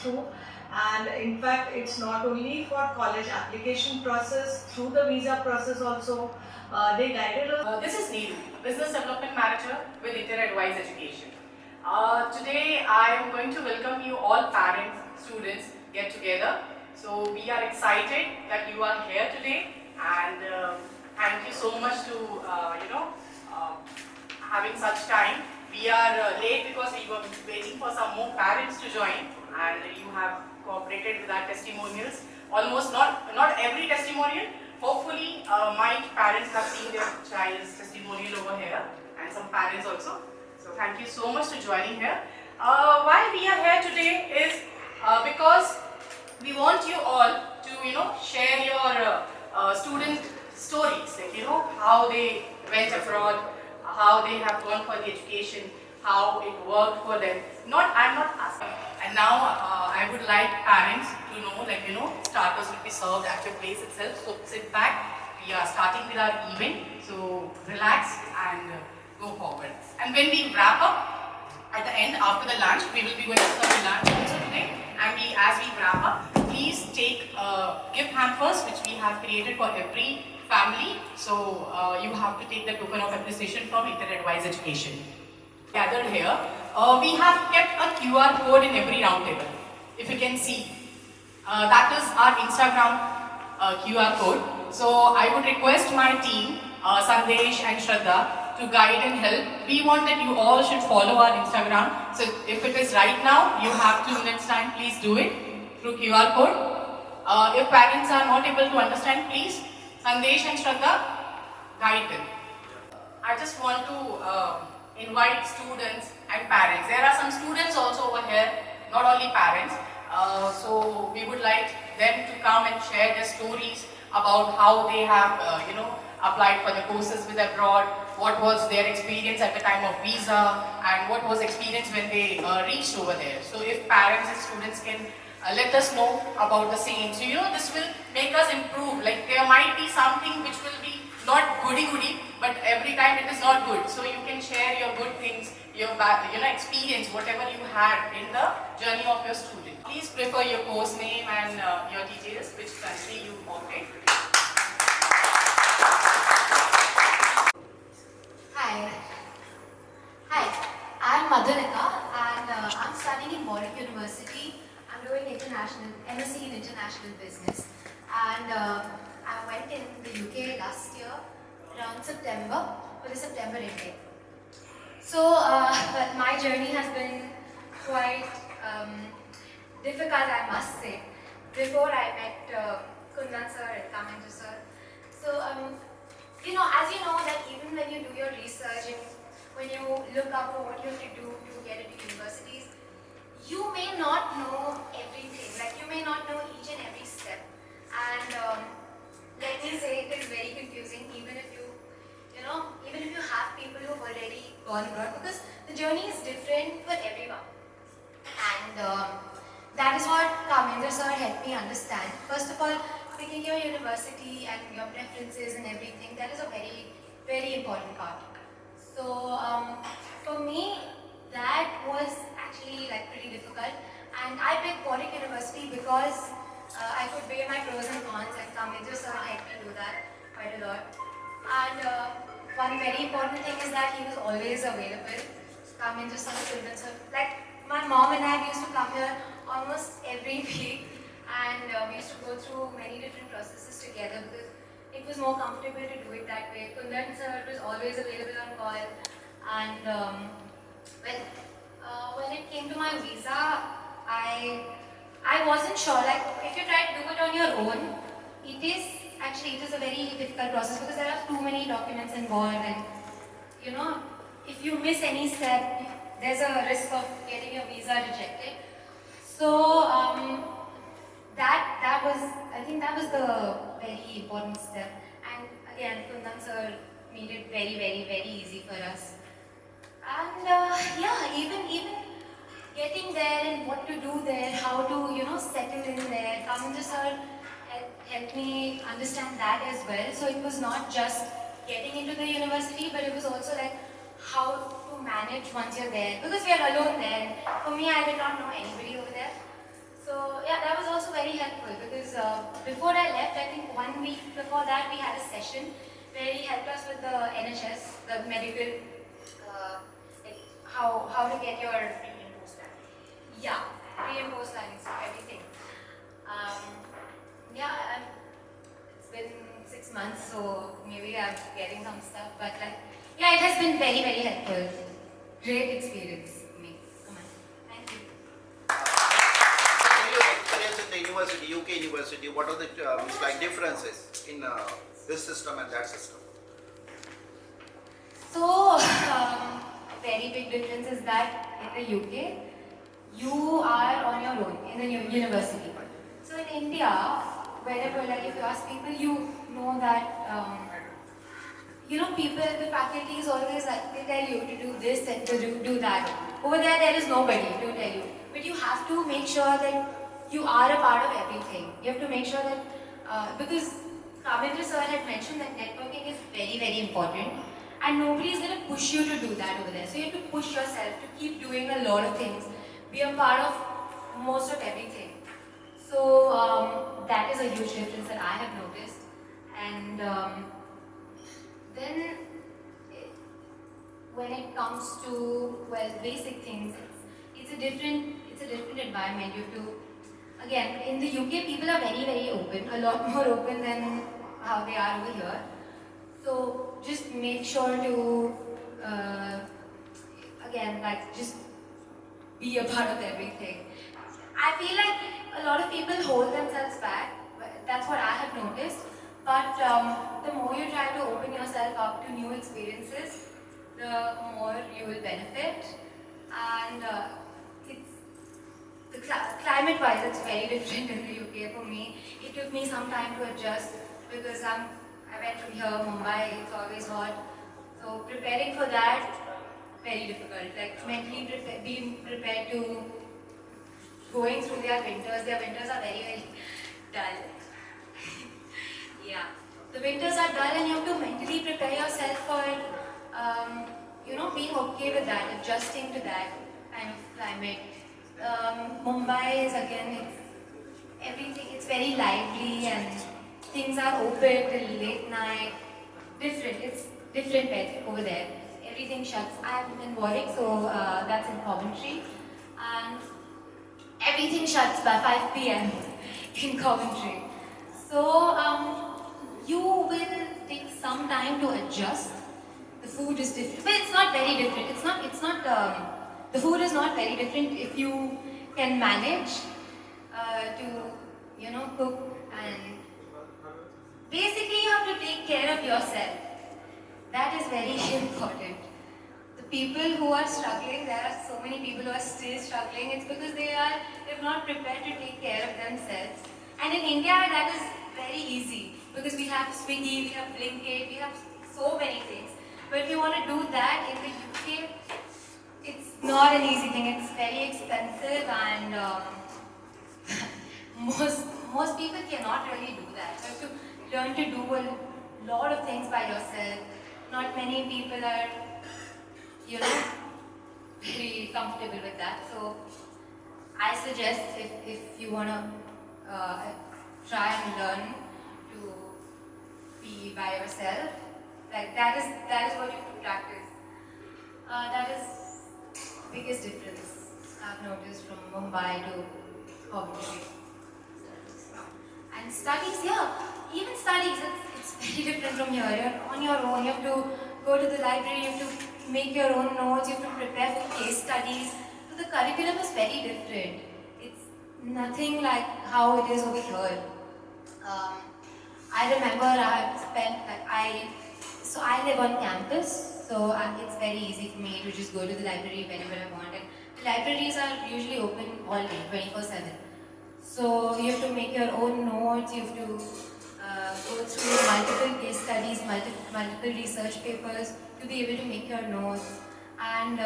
through. And in fact, it's not only for college application process, through the visa process also, they guided us. This is Neeru, Business Development Manager with InterAdvise Education. Today I am going to welcome you all parents, students get together. So we are excited that you are here today, and thank you so much to having such time. We are late because we were waiting for some more parents to join, and you have cooperated with our testimonials. Almost not every testimonial. Hopefully, my parents have seen their child's testimonial over here, and some parents also. So thank you so much for joining here. Why we are here today is because we want you all to share your student stories, like how they went abroad, how they have gone for the education, how it worked for them. I'm not asking. And now I would like parents to know, starters will be served at your place itself. So sit back. We are starting with our event. So relax and go forward. And when we wrap up at the end, after the lunch, we will be going to serve the lunch also today. And as we wrap up, please take gift hampers which we have created for every family. So you have to take the token of appreciation from InterAdvise Education. Gathered here, we have kept a QR code in every round table. If you can see, that is our Instagram QR code. So I would request my team, Sandesh and Shraddha, to guide and help. We want that you all should follow our Instagram. So if it is right now, you have 2 minutes time, please do it through QR code. If parents are not able to understand, please, Sandesh and Shraddha, guide them. I just want to invite students and parents. There are some students also over here, not only parents. So we would like them to come and share their stories about how they have, applied for the courses with abroad, what was their experience at the time of visa, and what was experience when they reached over there. So if parents and students can let us know about the same. So this will make us improve. Like there might be something which will be not goody, but every time it is not good. So you can share your good things, your experience, whatever you had in the journey of your student. Please prefer your course name and your details, which country you wanted. Hi, I'm Madhurika and I'm studying in Warwick University. I'm doing MSc in International Business, and I went in the UK last year around September for the September intake. So my journey has been quite difficult, I must say. Before I met Kundan sir and Kamenju sir. So as you know that even when you do your research and when you look up for what you have to do to get into universities, you may not know everything. Like you may not know each and every step. And let me say it is very confusing, even if you have people who've already gone abroad, because the journey is different for everyone. And that is what Kamendra sir helped me understand. First of all, picking your university and your preferences and everything, that is a very, very important part. So for me, that was actually pretty difficult. And I picked Warwick University because I could weigh my pros and cons, and Kamendra sir helped me do that quite a lot. And one very important thing is that he was always available. Kamendra sir, Kundan sir, my mom and I used to come here almost every week, and we used to go through many different processes together because it was more comfortable to do it that way. Kundan sir was always available on call, and when it came to my visa, I wasn't sure. Like if you try to do it on your own, it is a very difficult process because there are too many documents involved, and if you miss any step, there's a risk of getting your visa rejected. So I think that was the very important step. And again, Kundan sir made it very, very, very easy for us. And even getting there and what to do there, how to settle in there. Kamendra sir helped me understand that as well. So it was not just getting into the university, but it was also like how to manage once you're there, because we are alone there. For me, I did not know anybody over there. So yeah, that was also very helpful because before I left, I think 1 week before that, we had a session where he helped us with the NHS, the medical, like how to get your yeah, pre and post lines, everything. Um, yeah, it's been 6 months, so maybe I'm getting some stuff, but like, yeah, it has been very, very helpful. Great experience for me. Come on. Thank you. In your experience in the university, UK university, what are the like differences in this system and that system? So, very big difference is that in the UK, you are on your own in the university. So in India, whenever like if you ask people, you know that people, the faculty is always like they tell you to do this and to do that. Over there is nobody to tell you, but you have to make sure that you are a part of everything. You have to make sure that because Kavindra sir had mentioned that networking is very, very important. And nobody is going to push you to do that over there. So you have to push yourself to keep doing a lot of things. Be a part of most of everything. So that is a huge difference that I have noticed. And then when it comes to basic things, it's a different environment. You have to, again, in the UK people are very, very open, a lot more open than how they are over here. So just make sure to, again, like just be a part of everything. I feel like a lot of people hold themselves back. That's what I have noticed. But the more you try to open yourself up to new experiences, the more you will benefit. And climate-wise, it's very different in the UK for me. It took me some time to adjust because I went from here, Mumbai, it's always hot. So preparing for that, very difficult. Like mentally being prepared to going through their winters. Their winters are very, very dull. Yeah. The winters are dull and you have to mentally prepare yourself for, being okay with that, adjusting to that kind of climate. Mumbai is again, it's very lively and things are open till late night. It's different bed over there. Everything shuts. I'm in Warwick, so that's in Coventry. And everything shuts by 5 p.m. in Coventry. So you will take some time to adjust. The food is different, but it's not very different. The food is not very different if you can manage to, cook, and basically you have to take care of yourself. That is very important. The people who are struggling, there are so many people who are still struggling, it's because they're not prepared to take care of themselves. And in India, that is very easy because we have Swiggy, we have Blinkit, we have so many things. But if you want to do that in the UK, it's not an easy thing. It's very expensive, and most people cannot really do that. You have to learn to do a lot of things by yourself. Not many people are, very comfortable with that. So I suggest if you want to try and learn to be by yourself, like that is what you have to practice. That is biggest difference I've noticed from Mumbai to Coventry. And studies, yeah, even studies, it's very different from here. You're on your own. You have to go to the library. You have to make your own notes. You have to prepare for case studies. So the curriculum is very different. It's nothing like how it is over here. I remember I live on campus, so it's very easy for me to just go to the library whenever I want. And the libraries are usually open all day, 24/7. So you have to make your own notes, you have to go through multiple case studies, multiple research papers to be able to make your notes. And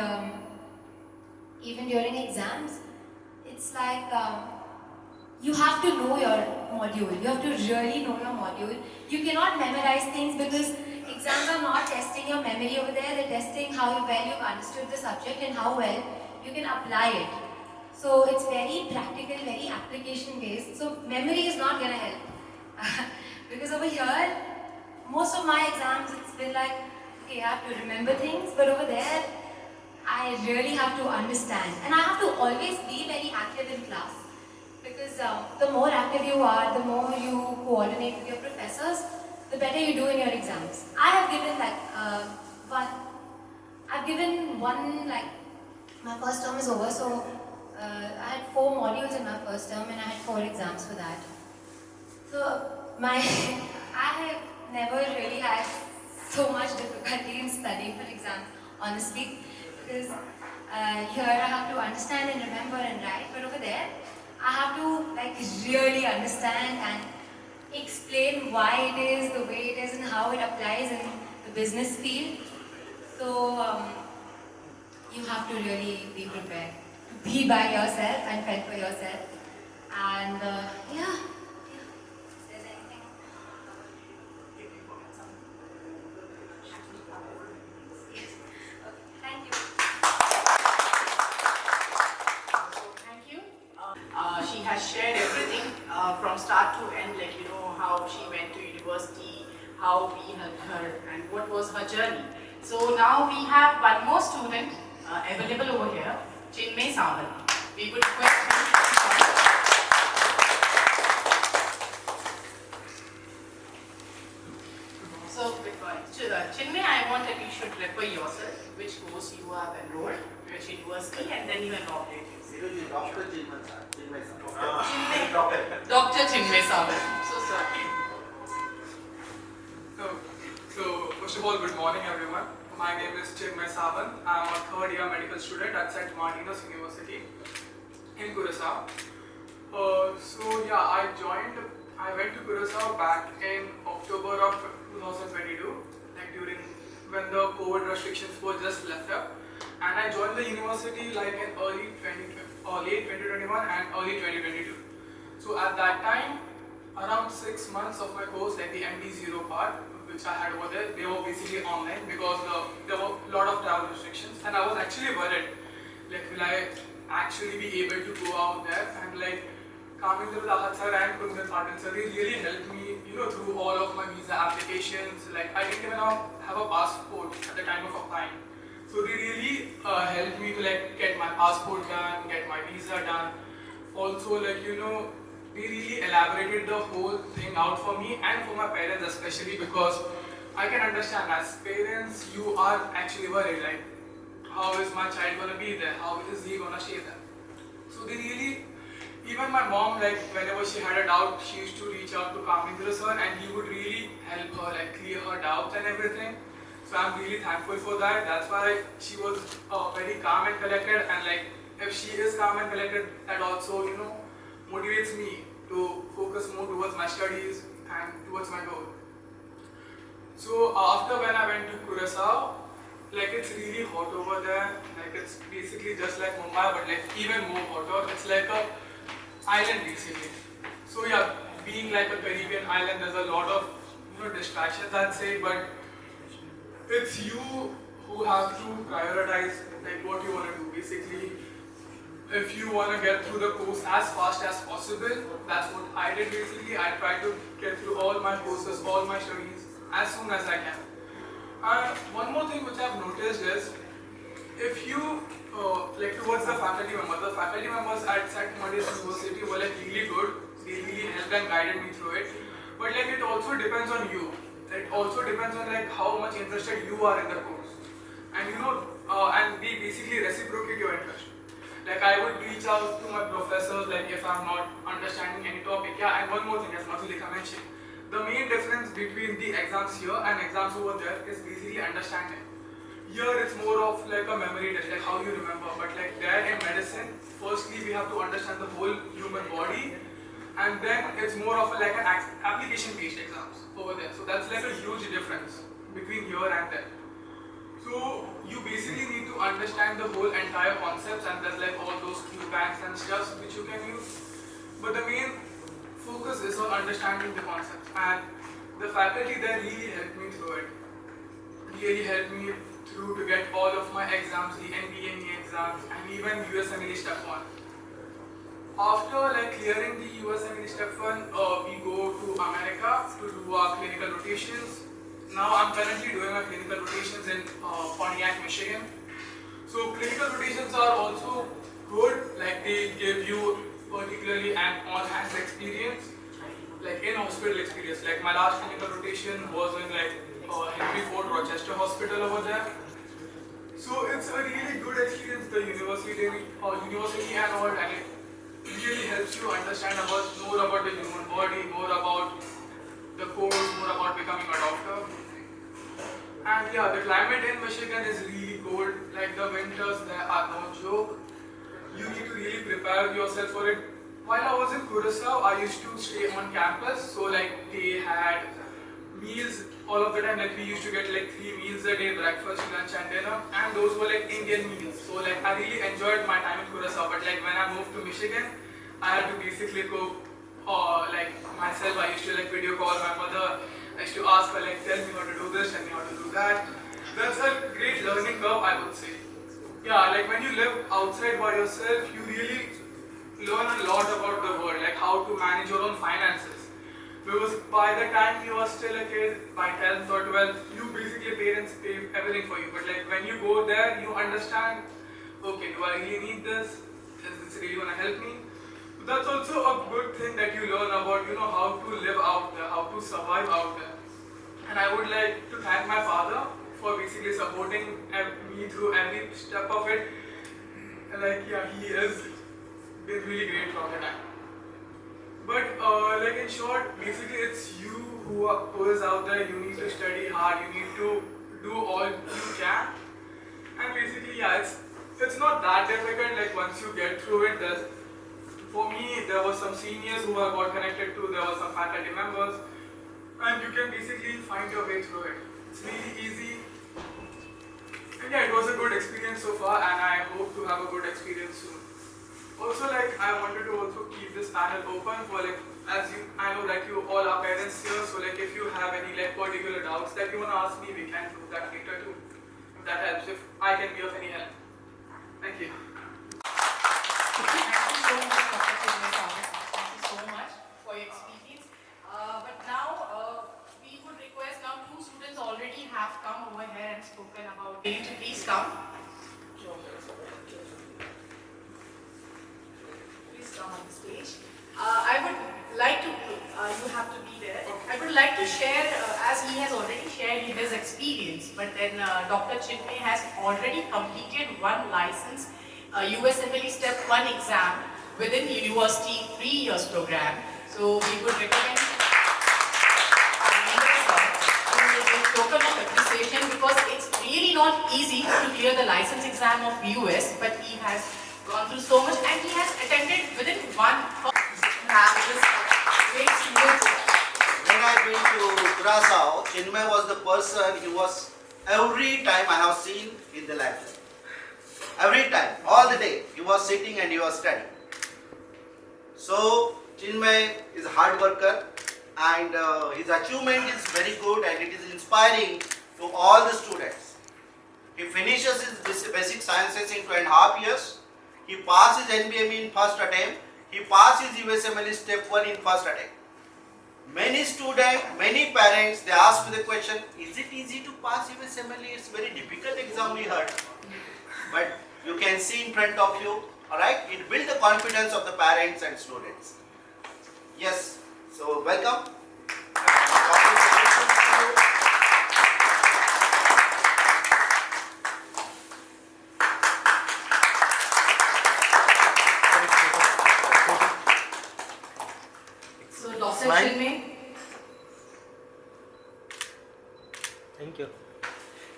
even during exams, it's like you have to know your module. You have to really know your module. You cannot memorize things because exams are not testing your memory over there. They're testing how well you've understood the subject and how well you can apply it. So it's very practical, very application based. So memory is not gonna help. Because over here, most of my exams, it's been like, okay, I have to remember things, but over there, I really have to understand. And I have to always be very active in class. Because the more active you are, the more you coordinate with your professors, the better you do in your exams. I have given one, like, my first term is over, so I had 4 modules in my first term and I had 4 exams for that. So I have never really had so much difficulty in studying for exams, honestly, because here I have to understand and remember and write, but over there I have to like really understand and explain why it is the way it is and how it applies in the business field. So you have to really be prepared to be by yourself and fend for yourself. And yeah. There's anything. Yes. Okay. Thank you. Thank you. She has shared everything from start to end, like how she went to university, how we helped her, and what was her journey. So now we have one more student available over here, Chinmay Sawant. We would request him to join. So, Chinmay, I want that you should refer yourself, which course you have enrolled, which university, and then you enrolled it. Dr. Chinmay Dr. Chinmay Sawant. So sorry. So, first of all, good morning everyone. My name is Chinmay Sawant. I am a third year medical student at St. Martin's University in Curaçao. I went to Curaçao back in October of 2022, like when the COVID restrictions were just lifted. And I joined the university like in late 2021 and early 2022. So at that time, around 6 months of my course, like the MD0 part, which I had over there, they were basically online because there were a lot of travel restrictions, and I was actually worried, like will I actually be able to go out there? And like Kamendra Lahat sir and Kundan Patil sir, they really helped me, through all of my visa applications. Like I didn't even have a passport at the time of applying, so they really helped me to like get my passport done, get my visa done. Also, like they really elaborated the whole thing out for me and for my parents especially, because I can understand as parents you are actually worried, like how is my child gonna be there, how is he gonna stay there. So they really, even my mom, like whenever she had a doubt, she used to reach out to Kamendra sir and he would really help her, like clear her doubts and everything. So I'm really thankful for that. That's why she was very calm and collected, and like if she is calm and collected, that also motivates me to focus more towards my studies and towards my goal. So after when I went to Curaçao, like it's really hot over there. Like it's basically just like Mumbai, but like even more hotter. It's like a island basically. So yeah, being like a Caribbean island, there's a lot of distractions, I'd say, but it's you who have to prioritize like what you want to do basically. If you want to get through the course as fast as possible, that's what I did basically. I tried to get through all my courses, all my studies as soon as I can. And one more thing which I've noticed is, if you like towards the faculty members at St. Martin's University were like really good. They really helped and guided me through it. But like it also depends on you. It also depends on like how much interested you are in the course, and and they basically reciprocate your interest. Like I would reach out to my professors, like if I'm not understanding any topic. Yeah, and one more thing, as Madhulika mentioned, the main difference between the exams here and exams over there is basically understanding. Here it's more of like a memory test, like how you remember. But like there in medicine, firstly we have to understand the whole human body, and then it's more of like an application-based exams over there. So that's like a huge difference between here and there. So you basically need to understand the whole entire concepts, and there's like all those Q banks and stuff which you can use. But the main focus is on understanding the concepts, and the faculty there really helped me through it. Really helped me through to get all of my exams, the NBME exams, and even USMLE Step 1. After like clearing the USMLE step 1, we go to America to do our clinical rotations. Now I'm currently doing my clinical rotations in Pontiac, Michigan. So clinical rotations are also good, like they give you particularly an on-hand experience, like in hospital experience. Like my last clinical rotation was in like Henry Ford Rochester Hospital over there. So it's a really good experience, the university and all, and it really helps you understand more about the human body, more about the course, more about becoming a doctor. And yeah, the climate in Michigan is really cold. Like the winters, there are no joke. You need to really prepare yourself for it. While I was in Curacao, I used to stay on campus. So like they had meals all of the time. Like we used to get like 3 meals a day: breakfast, lunch, and dinner. And those were like Indian meals. So like I really enjoyed my time in Curacao. But like when I moved to Michigan, I had to basically cook like myself. I used to like video call my mother. I used to ask her like, tell me how to do this, tell me how to do that. That's a great learning curve, I would say. Yeah, like when you live outside by yourself, you really learn a lot about the world, like how to manage your own finances. Because by the time you are still a kid, by 10th or 12th, you basically parents pay everything for you. But like when you go there, you understand, okay, do I really need this? Is this really gonna help me? That's also a good thing that you learn about, how to live out there, how to survive out there. And I would like to thank my father for basically supporting me through every step of it. And like, yeah, he has been really great from the time. But like in short, basically it's you who is out there. You need to study hard. You need to do all you can. And basically, yeah, it's not that difficult. Like once you get through it, for me, there were some seniors who I got connected to, there were some faculty members, and you can basically find your way through it. It's really easy. And yeah, it was a good experience so far, and I hope to have a good experience soon. Also, like, I wanted to also keep this panel open for like, I know that you all are parents here, so like if you have any like particular doubts that you want to ask me, we can do that later too. If that helps, if I can be of any help. Thank you. Thank you so much for your experience. But now we would request, now 2 students already have come over here and spoken about it. To please come. Please come on the stage. I would like to, you have to be there. I would like to share, as he has already shared his experience, but then Dr. Chinmay has already completed 1 license USMLE Step 1 exam within university 3 years program. So we would recommend a token of appreciation, because it's really not easy to clear the license exam of US, but he has gone through so much and he has attended within 1 great student. When I went to Curacao, Chinmay was the person he was every time I have seen in the library. Every time, all the day, he was sitting and he was studying. So, Chinmay is a hard worker, and his achievement is very good, and it is inspiring to all the students. He finishes his basic sciences in 2.5 years. He passes NBME in first attempt. He passes USMLE Step 1 in first attempt. Many students, many parents, they ask me the question, is it easy to pass USMLE? It's very difficult exam, we heard. But you can see in front of you, alright? It builds the confidence of the parents and students. Yes, so welcome. So Dr. Chinmay. Thank you.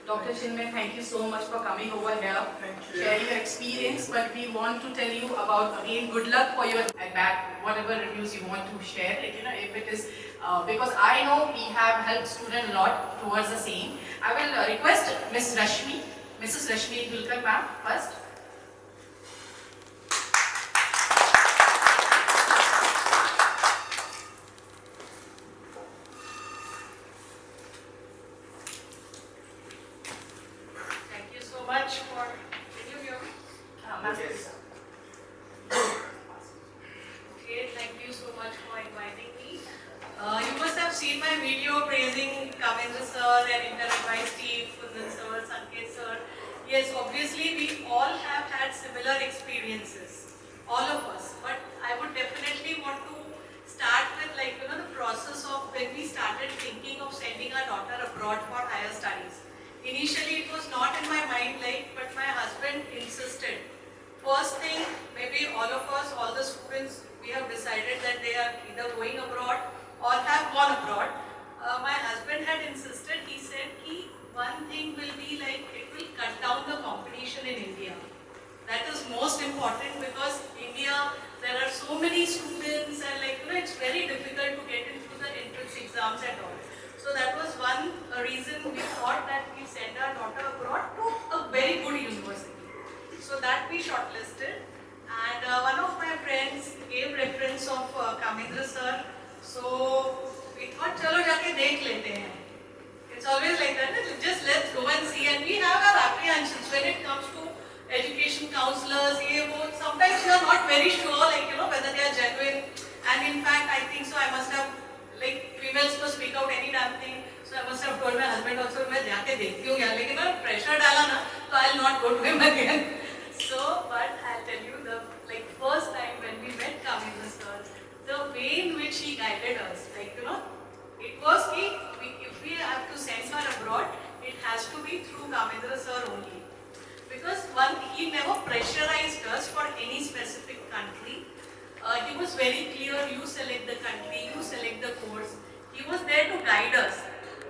Dr. Chinmay, thank you so much for coming over here, sharing your experience. But we want to tell you about, again, good luck for your back, whatever reviews you want to share. Like, if it is, because I know we have helped students a lot towards the same. I will request Mrs. Rashmi Dulkar ma'am first. Much for interview. Ma'am. Yes. and inter-advice team, Kundan sir, Sanket sir. Yes, obviously we all have had similar experiences, all of us. But I would definitely want to start with the process of when we started thinking of sending our daughter abroad for higher studies. Initially it was not in my mind but my husband insisted. First thing, maybe all of us, all the students, we have decided that they are either going abroad or have gone abroad. My husband had insisted, he said, one thing will be it will cut down the competition in India. That is most important because India, there are so many students and it's very difficult to get into the entrance exams and all. So that was one reason we thought that we send our daughter abroad to a very good university. So that we shortlisted, and one of my friends gave reference of Kamendra sir. So we thought, chalo jaake dekh lete hain. It's always like that, just let's go and see. And we have our apprehensions when it comes to education counselors. Sometimes we are not very sure, whether they are genuine. And in fact, I think so. I must have, females to speak out any damn thing. So I must have told my husband also, मैं जाके देखती हूँ यार, लेकिन अगर pressure डाला ना, तो I'll not go to him again. So, but I'll tell you the first time when we met Kamendra sir, the way in which he guided us, it was if we have to send her abroad, it has to be through Kamendra sir only. Because he never pressurized us for any specific country. He was very clear, you select the country, you select the course. He was there to guide us,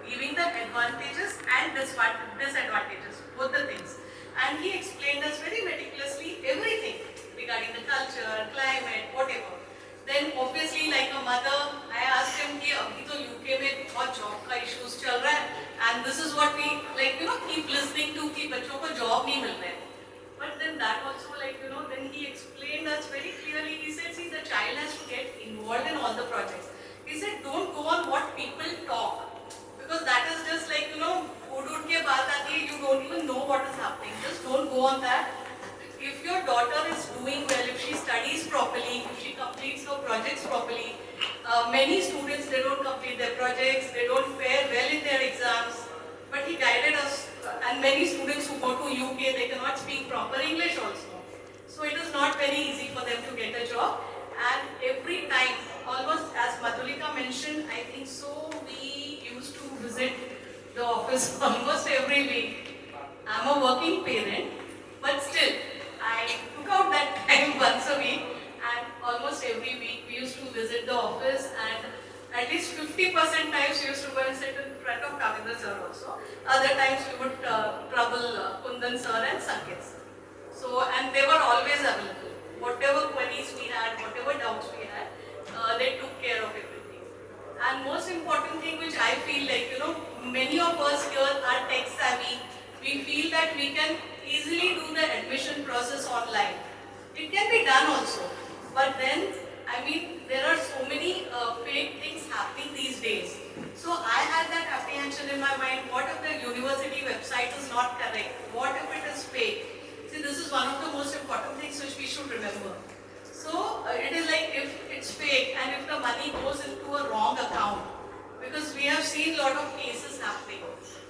giving the advantages and disadvantages, both the things. And he explained us very meticulously everything regarding the culture, climate, whatever. Then obviously like a mother, I asked him कि अभी तो UK में बहुत job का issues चल रहा है, and this is what we keep listening to कि बच्चों को job नहीं मिल रहा है. But then that also then he explained us very clearly. He said, see, the child has to get involved in all the projects. He said, don't go on what people talk, because that is just उड़ के बात आती है, you don't even know what is happening. Just don't go on that. If your daughter is doing well, if she studies properly, if she completes her projects properly, many students, they don't complete their projects, they don't fare well in their exams, but he guided us, and many students who go to UK, they cannot speak proper English also. So it is not very easy for them to get a job, and every time, almost as Madhulika mentioned, I think so, we used to visit the office almost every week. I'm a working parent, but still, I took out that time once a week, and almost every week we used to visit the office, and at least 50% times we used to go and sit in front of Kamendra sir also. Other times we would trouble Kundan sir and Sanket sir. So, and they were always available. Whatever queries we had, whatever doubts we had, they took care of everything. And most important thing which I feel many of us here are tech savvy. We feel that we can easily do the admission process online. It can be done also. But then, there are so many fake things happening these days. So I had that apprehension in my mind, what if the university website is not correct? What if it is fake? See, this is one of the most important things which we should remember. So it is if it's fake and if the money goes into a wrong account, because we have seen a lot of cases happening.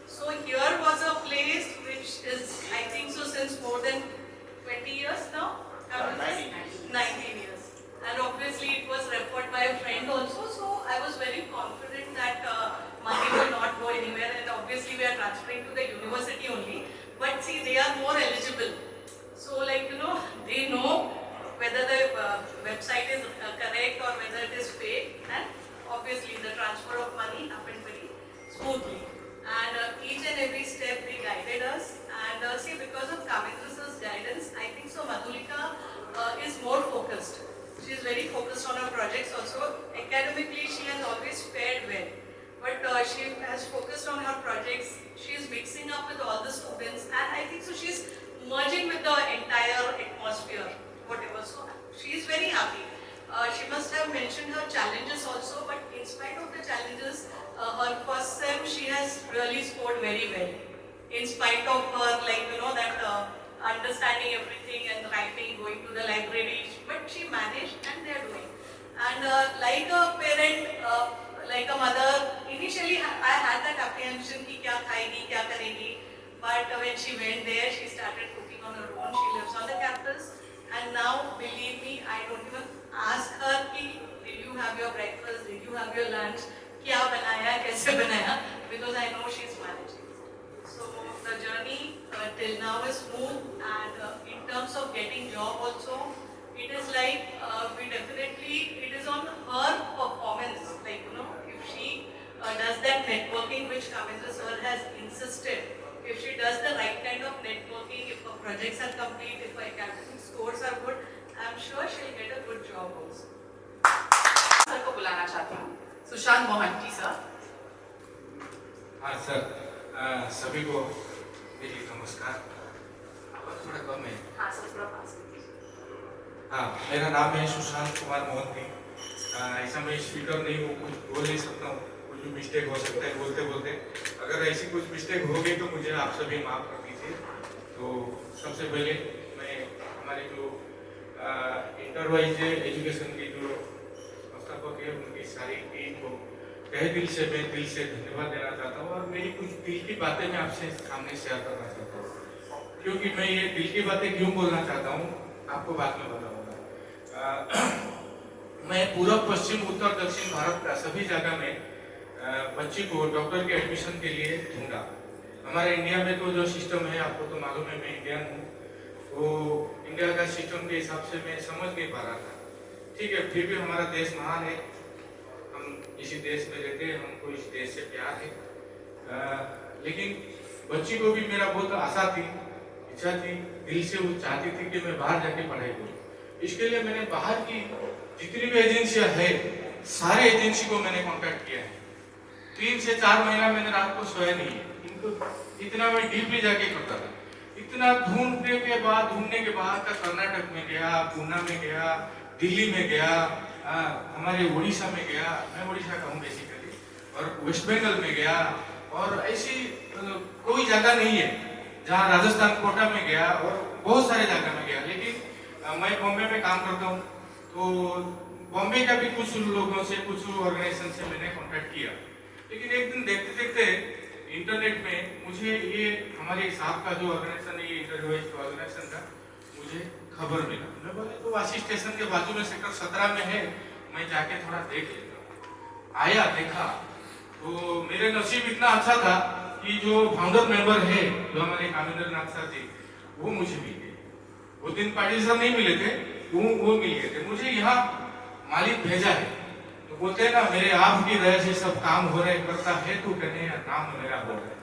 So here was a place which is, I think so, since more than 20 years now? 19 years. And obviously it was referred by a friend also, so I was very confident that money will not go anywhere, and obviously we are transferring to the university only. But see, they are more eligible. So they know whether the website is correct or whether it is fake, and obviously the transfer of money happened very smoothly. And each and every step they guided us, and see, because of Kamendra sir's guidance, I think so Madhulika is more focused. She is very focused on her projects also. Academically, she has always fared well. But she has focused on her projects. She is mixing up with all the students, and I think so she is merging with the entire atmosphere, whatever. So she is very happy. She must have mentioned her challenges also, but in spite of the challenges, her first sem she has really scored very well. In spite of her, that understanding everything and writing, going to the library, but she managed, and they are doing. And like a parent, like a mother, initially I had that apprehension कि क्या खाएगी, क्या करेगी. But when she went there, she started cooking on her own. She lives on the campus, and now believe me, I don't even ask her कि did you have your breakfast, did you have your lunch, क्या बनाया, कैसे बनाया, because I know she's managing. So the journey till now is smooth, and in terms of getting job also, it is like we definitely, it is on her performance. Like, you know, if she does that networking which Kavindra sir has insisted, if she does the right kind of networking, if her projects are complete, if her academic scores are good, I'm sure she'll get a good job also. Sir को बुलाना चाहती हूँ, Sushant Mohanty sir. हाँ sir, सभी को मेरी नमस्कार। आवाज़ थोड़ा कम है। हाँ सर, थोड़ा पास में। हाँ, मेरा नाम है सुशांत कुमार मोहंती। ऐसा मैं स्पीकर नहीं हूँ, कुछ बोल नहीं सकता हूँ, कुछ भी मिस्टेक हो सकता है बोलते बोलते। अगर ऐसी कुछ मिस्टेक हो गई तो मुझे आप सभी माफ़ कर दीजिए। तो सबसे पहले मैं हमारे जो इंटरवाइज एजुकेशन की जो संस्थापक है उनकी सारी टीम को तहे दिल से मैं दिल से धन्यवाद देना चाहता हूँ, और मेरी कुछ दिल की बातें मैं आपसे सामने शेयर करना चाहता हूँ। क्योंकि मैं ये दिल की बातें क्यों बोलना चाहता हूँ आपको बाद में बताऊंगा। मैं पूर्व पश्चिम उत्तर दक्षिण भारत का सभी जगह में बच्ची को डॉक्टर के एडमिशन के लिए ढूंढा। हमारे इंडिया में तो जो सिस्टम है आपको तो मालूम है, मैं इंडियन हूँ, तो इंडिया का सिस्टम के हिसाब से मैं समझ नहीं पा रहा था। ठीक है, फिर भी हमारा देश महान है, हम इसी देश में रहते हैं, हमको इस देश से प्यार है। लेकिन बच्ची को भी मेरा बहुत आशा थी, इच्छा थी, दिल से वो चाहती थी कि मैं बाहर जाके पढ़ाई करूँ। इसके लिए मैंने बाहर की जितनी भी एजेंसियां है, सारे एजेंसी को मैंने कांटेक्ट किया है। 3 से 4 महीना मैंने रात को सोया नहीं है, इनको इतना मैं डीपली जाके करता था। इतना ढूंढने के बाद कर्नाटक में गया, पूना में गया, दिल्ली में गया, हमारे उड़ीसा में गया, मैं उड़ीसा का हूँ बेसिकली, और वेस्ट बंगाल में गया, और ऐसी कोई जगह नहीं है जहाँ, राजस्थान कोटा में गया और बहुत सारे जगह में गया। लेकिन मैं बॉम्बे में काम करता हूँ, तो बॉम्बे का भी कुछ लोगों से, कुछ ऑर्गेनाइजेशन से मैंने कांटेक्ट किया। लेकिन एक दिन देखते देखते इंटरनेट में मुझे ये हमारे साहब का जो ऑर्गेनाइजेशन है, ये इंटरव्यूज ऑर्गेनाइजेशन का मुझे खबर मिला। मैं बोले तो वाशी स्टेशन के बाजू में सेक्टर 17 में है, मैं जाके थोड़ा देख लेता हूँ। आया, देखा, तो मेरे नसीब इतना अच्छा था कि जो फाउंडर मेंबर है, जो हमारे कामेंद्र नाथ सर जी, वो मुझे मिल गए। वो दिन पाटिल सर नहीं मिले थे, वो मिल गए थे। मुझे यहाँ मालिक भेजा है, तो बोलते हैं ना, मेरे आपकी दया से सब काम हो रहे, करता है तो कहने नाम मेरा हो रहा है।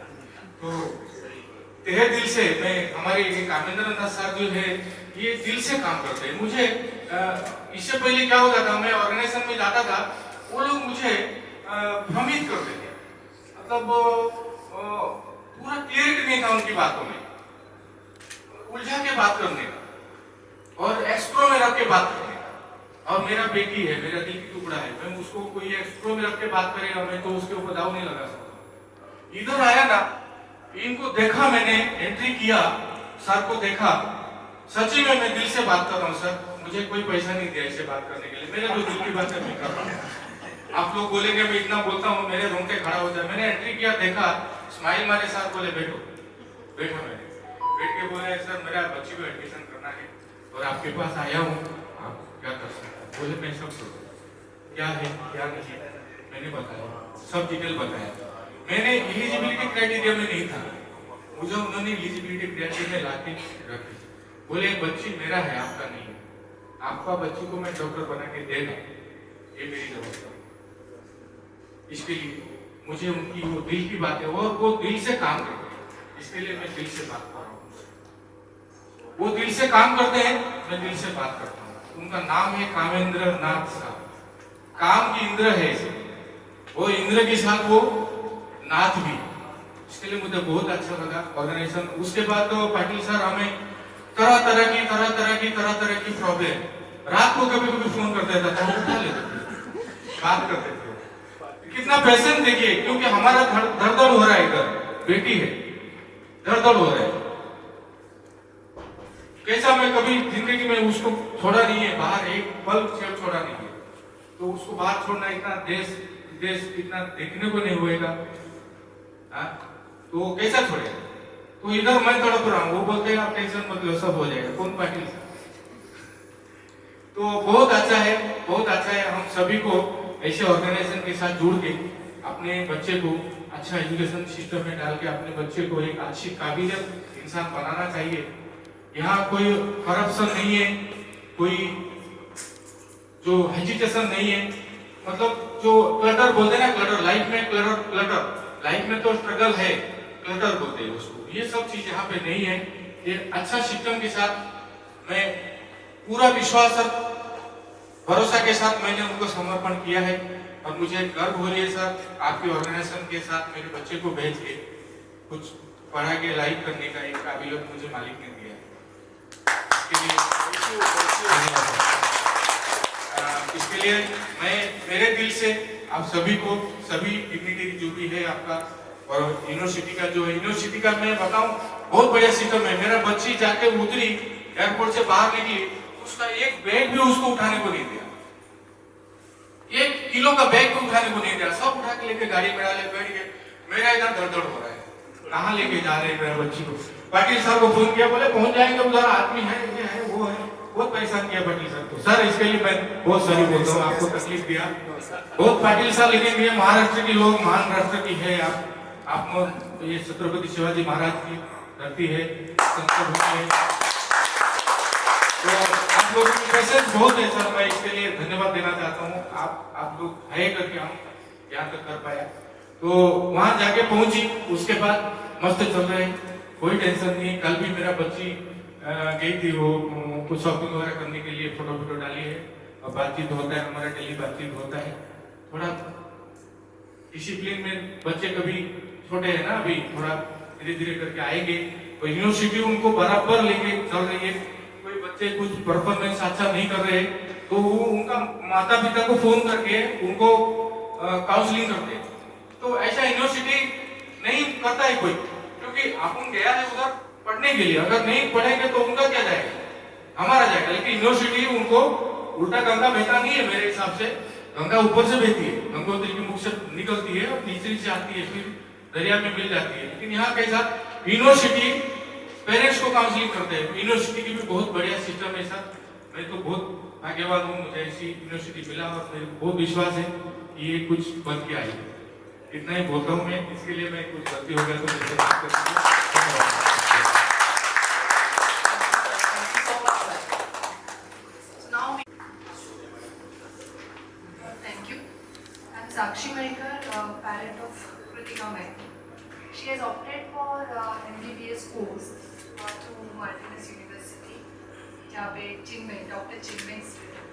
तो तहे दिल से मैं, हमारे कामेंद्र नाथ सर जो है, ये दिल से काम करते हैं। मुझे इससे पहले क्या होता था, मैं ऑर्गेनाइजेशन में जाता था, वो लोग मुझे भ्रमित करते थे, मतलब पूरा क्लियरिटी नहीं था उनकी बातों में, उलझा के बात करने का और एक्सप्रो में रख के बात करने का। और मेरा बेटी है, मेरा दिल की टुकड़ा है, मैं उसको कोई एक्सप्रो में रख के बात करेगा, मैं तो उसके ऊपर दाव नहीं लगा सकता। इधर आया ना, इनको देखा मैंने, एंट्री किया, सर को देखा, सच्ची में मैं दिल से बात कर रहा हूँ सर, मुझे कोई पैसा नहीं दिया इसे बात करने के लिए, मेरे जो दिल की बात है मैं कर रहा हूँ। आप लोग बोलेंगे मैं इतना बोलता हूँ, मेरे रोंगटे खड़ा हो जाए। मैंने एंट्री किया, देखा, स्माइल मारे, साथ बोले बैठो। बैठा मैंने, बैठ के बोले सर मेरा बच्ची को एडमिशन करना है और आपके पास आया हूँ, आप क्या कर सकते हैं? बोले मैं सब सोचूं क्या है क्या नहीं है, मैंने बताया, सब डिटेल बताया। मैंने एलिजिबिलिटी क्राइटेरिया में नहीं था, मुझे उन्होंने एलिजिबिलिटी क्राइटेरिया ला के रखी। बोले बच्ची मेरा है, आपका नहीं है, आपका बच्ची को मैं डॉक्टर बना के देगा, ये मेरी जरूरत है। इसके लिए मुझे उनकी वो दिल की बात है, और वो दिल से काम करते हैं, इसके लिए मैं दिल से बात कर रहा हूँ। वो दिल से काम करते हैं, मैं दिल से बात करता हूँ। उनका नाम है कामेंद्र नाथ साहब, काम की इंद्र है, वो इंद्र के साथ वो नाथ भी, इसके लिए मुझे बहुत अच्छा लगा ऑर्गेनाइजेशन। उसके बाद तो पाटिल सर हमें तरह तरह की प्रॉब्लम, रात को कभी कभी फोन कर देता था, उठा लेते थे, बात करते थे। कितना पैशन देखिए, क्योंकि हमारा धड़धड़ हो रहा है, इधर बेटी है, धड़धड़ हो रहा है। कैसा मैं कभी जिंदगी में उसको छोड़ा नहीं है, बाहर एक पल छोड़ा नहीं है, तो उसको बाहर छोड़ना, इतना देश देश इतना देखने को नहीं होएगा, हाँ, तो वो कैसा छोड़ेगा? तो इधर मैं तड़प रहा हूँ, वो बोलते हैं आप टेंशन मत लो, सब हो जाएगा। कौन पाटिल? तो बहुत अच्छा है, बहुत अच्छा है। हम सभी को ऐसे ऑर्गेनाइजेशन के साथ जुड़ के अपने बच्चे को अच्छा एजुकेशन सिस्टम में डाल के अपने बच्चे को एक अच्छी काबिलियत इंसान बनाना चाहिए। यहाँ कोई करप्शन नहीं है, कोई जो हेजिटेशन नहीं है, मतलब जो क्लटर बोलते हैं ना, क्लटर लाइफ में, क्लटर लाइफ में तो स्ट्रगल है, क्लटर बोलते हैं उसको। ये सब चीज यहाँ पे नहीं है। ये अच्छा सिस्टम के साथ मैं पूरा विश्वास और भरोसा के साथ मैंने उनको समर्पण किया है और मुझे गर्व हो रही है सर, आपके ऑर्गेनाइजेशन के साथ मेरे बच्चे को भेज के कुछ पढ़ा के लाइक करने का एक काबिलियत मुझे मालिक ने दिया है। इसके लिए मैं मेरे दिल से आप सभी को, सभी डिग्निटरी जो भी है आपका, और यूनिवर्सिटी का जो है, यूनिवर्सिटी का मैं बताऊं बहुत बढ़िया सिस्टम है। मेरा बच्ची जाके उतरी, एयरपोर्ट से बाहर निकली, उसका एक बैग भी उसको उठाने को नहीं दिया, 1 किलो का बैग भी उठाने को नहीं दिया, सब उठा के लेके गाड़ी में डाले, बैठ गए। मेरा इधर दर्द हो रहा है, कहाँ लेके जा रहे हैं मेरे बच्ची को? पाटिल सर को फोन किया, बोले पहुंच जाएंगे, उधर आदमी है, ये है, वो है। बहुत परेशान किया पाटिल सर को। सर इसके लिए मैं बहुत सॉरी बोलता हूँ, आपको तकलीफ दिया बहुत पाटिल सर, लेकिन ये महाराष्ट्र के लोग, महान राष्ट्र की है आप ये छत्रपति शिवाजी महाराज की धरती है, संस्कृत भूमि है, तो आप लोगों की पेशेंस बहुत है सर, मैं इसके लिए धन्यवाद देना चाहता हूँ। आप लोग है करके हम यहाँ तक कर पाया। तो वहां जाके पहुंची, उसके बाद मस्त चल रहे हैं, कोई टेंशन नहीं। कल भी मेरा बच्ची गई थी, वो कुछ शॉपिंग वगैरह करने के लिए फोटो डाली है, और बातचीत होता है, हमारा डेली बातचीत होता है। थोड़ा डिसिप्लिन में बच्चे कभी छोटे हैं ना, अभी थोड़ा धीरे धीरे करके आएंगे। तो यूनिवर्सिटी उनको बराबर लेके चल रही है। कोई बच्चे कुछ परफॉर्मेंस अच्छा नहीं कर रहे, तो वो उनका माता पिता को फोन करके उनको काउंसलिंग करते हैं। तो ऐसा यूनिवर्सिटी नहीं करता है कोई, क्योंकि अपन गया है उधर पढ़ने के लिए, अगर नहीं पढ़ेंगे तो उनका क्या जाएगा, हमारा जाएगा। लेकिन यूनिवर्सिटी उनको उल्टा गंगा बहता नहीं है, मेरे हिसाब से गंगा ऊपर से बहती है, गंगोत्री के मुख से निकलती है और तीसरी से आती है, फिर दरिया में मिल जाती है। लेकिन यहाँ कैसा, यूनिवर्सिटी पेरेंट्स को काउंसलिंग करते हैं। यूनिवर्सिटी की भी बहुत बढ़िया सिस्टम है सर, मैं तो बहुत भाग्यवान हूँ, मुझे ऐसी यूनिवर्सिटी मिला और मेरे को बहुत विश्वास है कि ये कुछ बन के आई। इतना ही बोलता हूँ मैं, इसके लिए मैं कुछ गलती हो गया तो मुझसे माफ कर दीजिए। Thank you. I'm Sakshi Maikar, parent of Kritika Maikar. She has opted for MBBS course through Martinez University, जहाँ पे Chinmay, Dr. Chinmay student.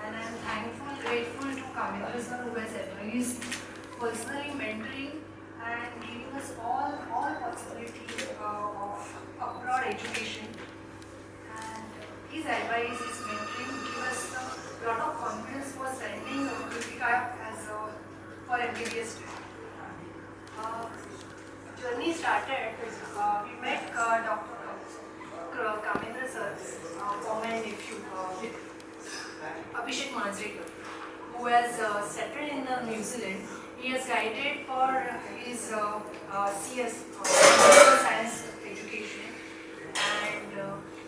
And I'm thankful, grateful to Kamendra sir who has advised, personally mentoring and giving us all possibilities of abroad education. And his advice, his mentoring give us a lot of confidence for sending Kritika as for MBBS student. Journey started, we met Dr. Kamendra sir for my nephew Abhishek Manjrekar, who has settled in New Zealand. He has guided for his CS, Computer Science education, and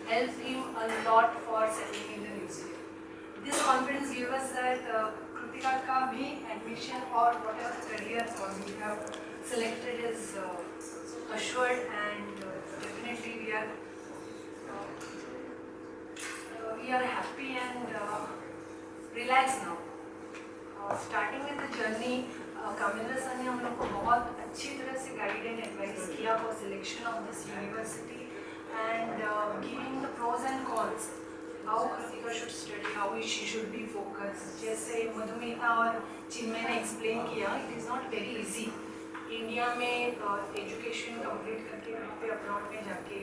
helped him a lot for settling in the New Zealand. This confidence gave us that Kritika ka bhi admission or whatever career we have selected is assured, and definitely we are happy and relaxed now. Starting with the journey, Kamendra sir ने हम लोग को बहुत अच्छी तरह से guide and advice किया for selection of this university and giving the pros and cons, how Kritika should study, how she should be focused. जैसे मधुमिता और चिन्मय ने explain किया, it is not very easy India में एजुकेशन कंप्लीट करके वहाँ पे abroad में जाके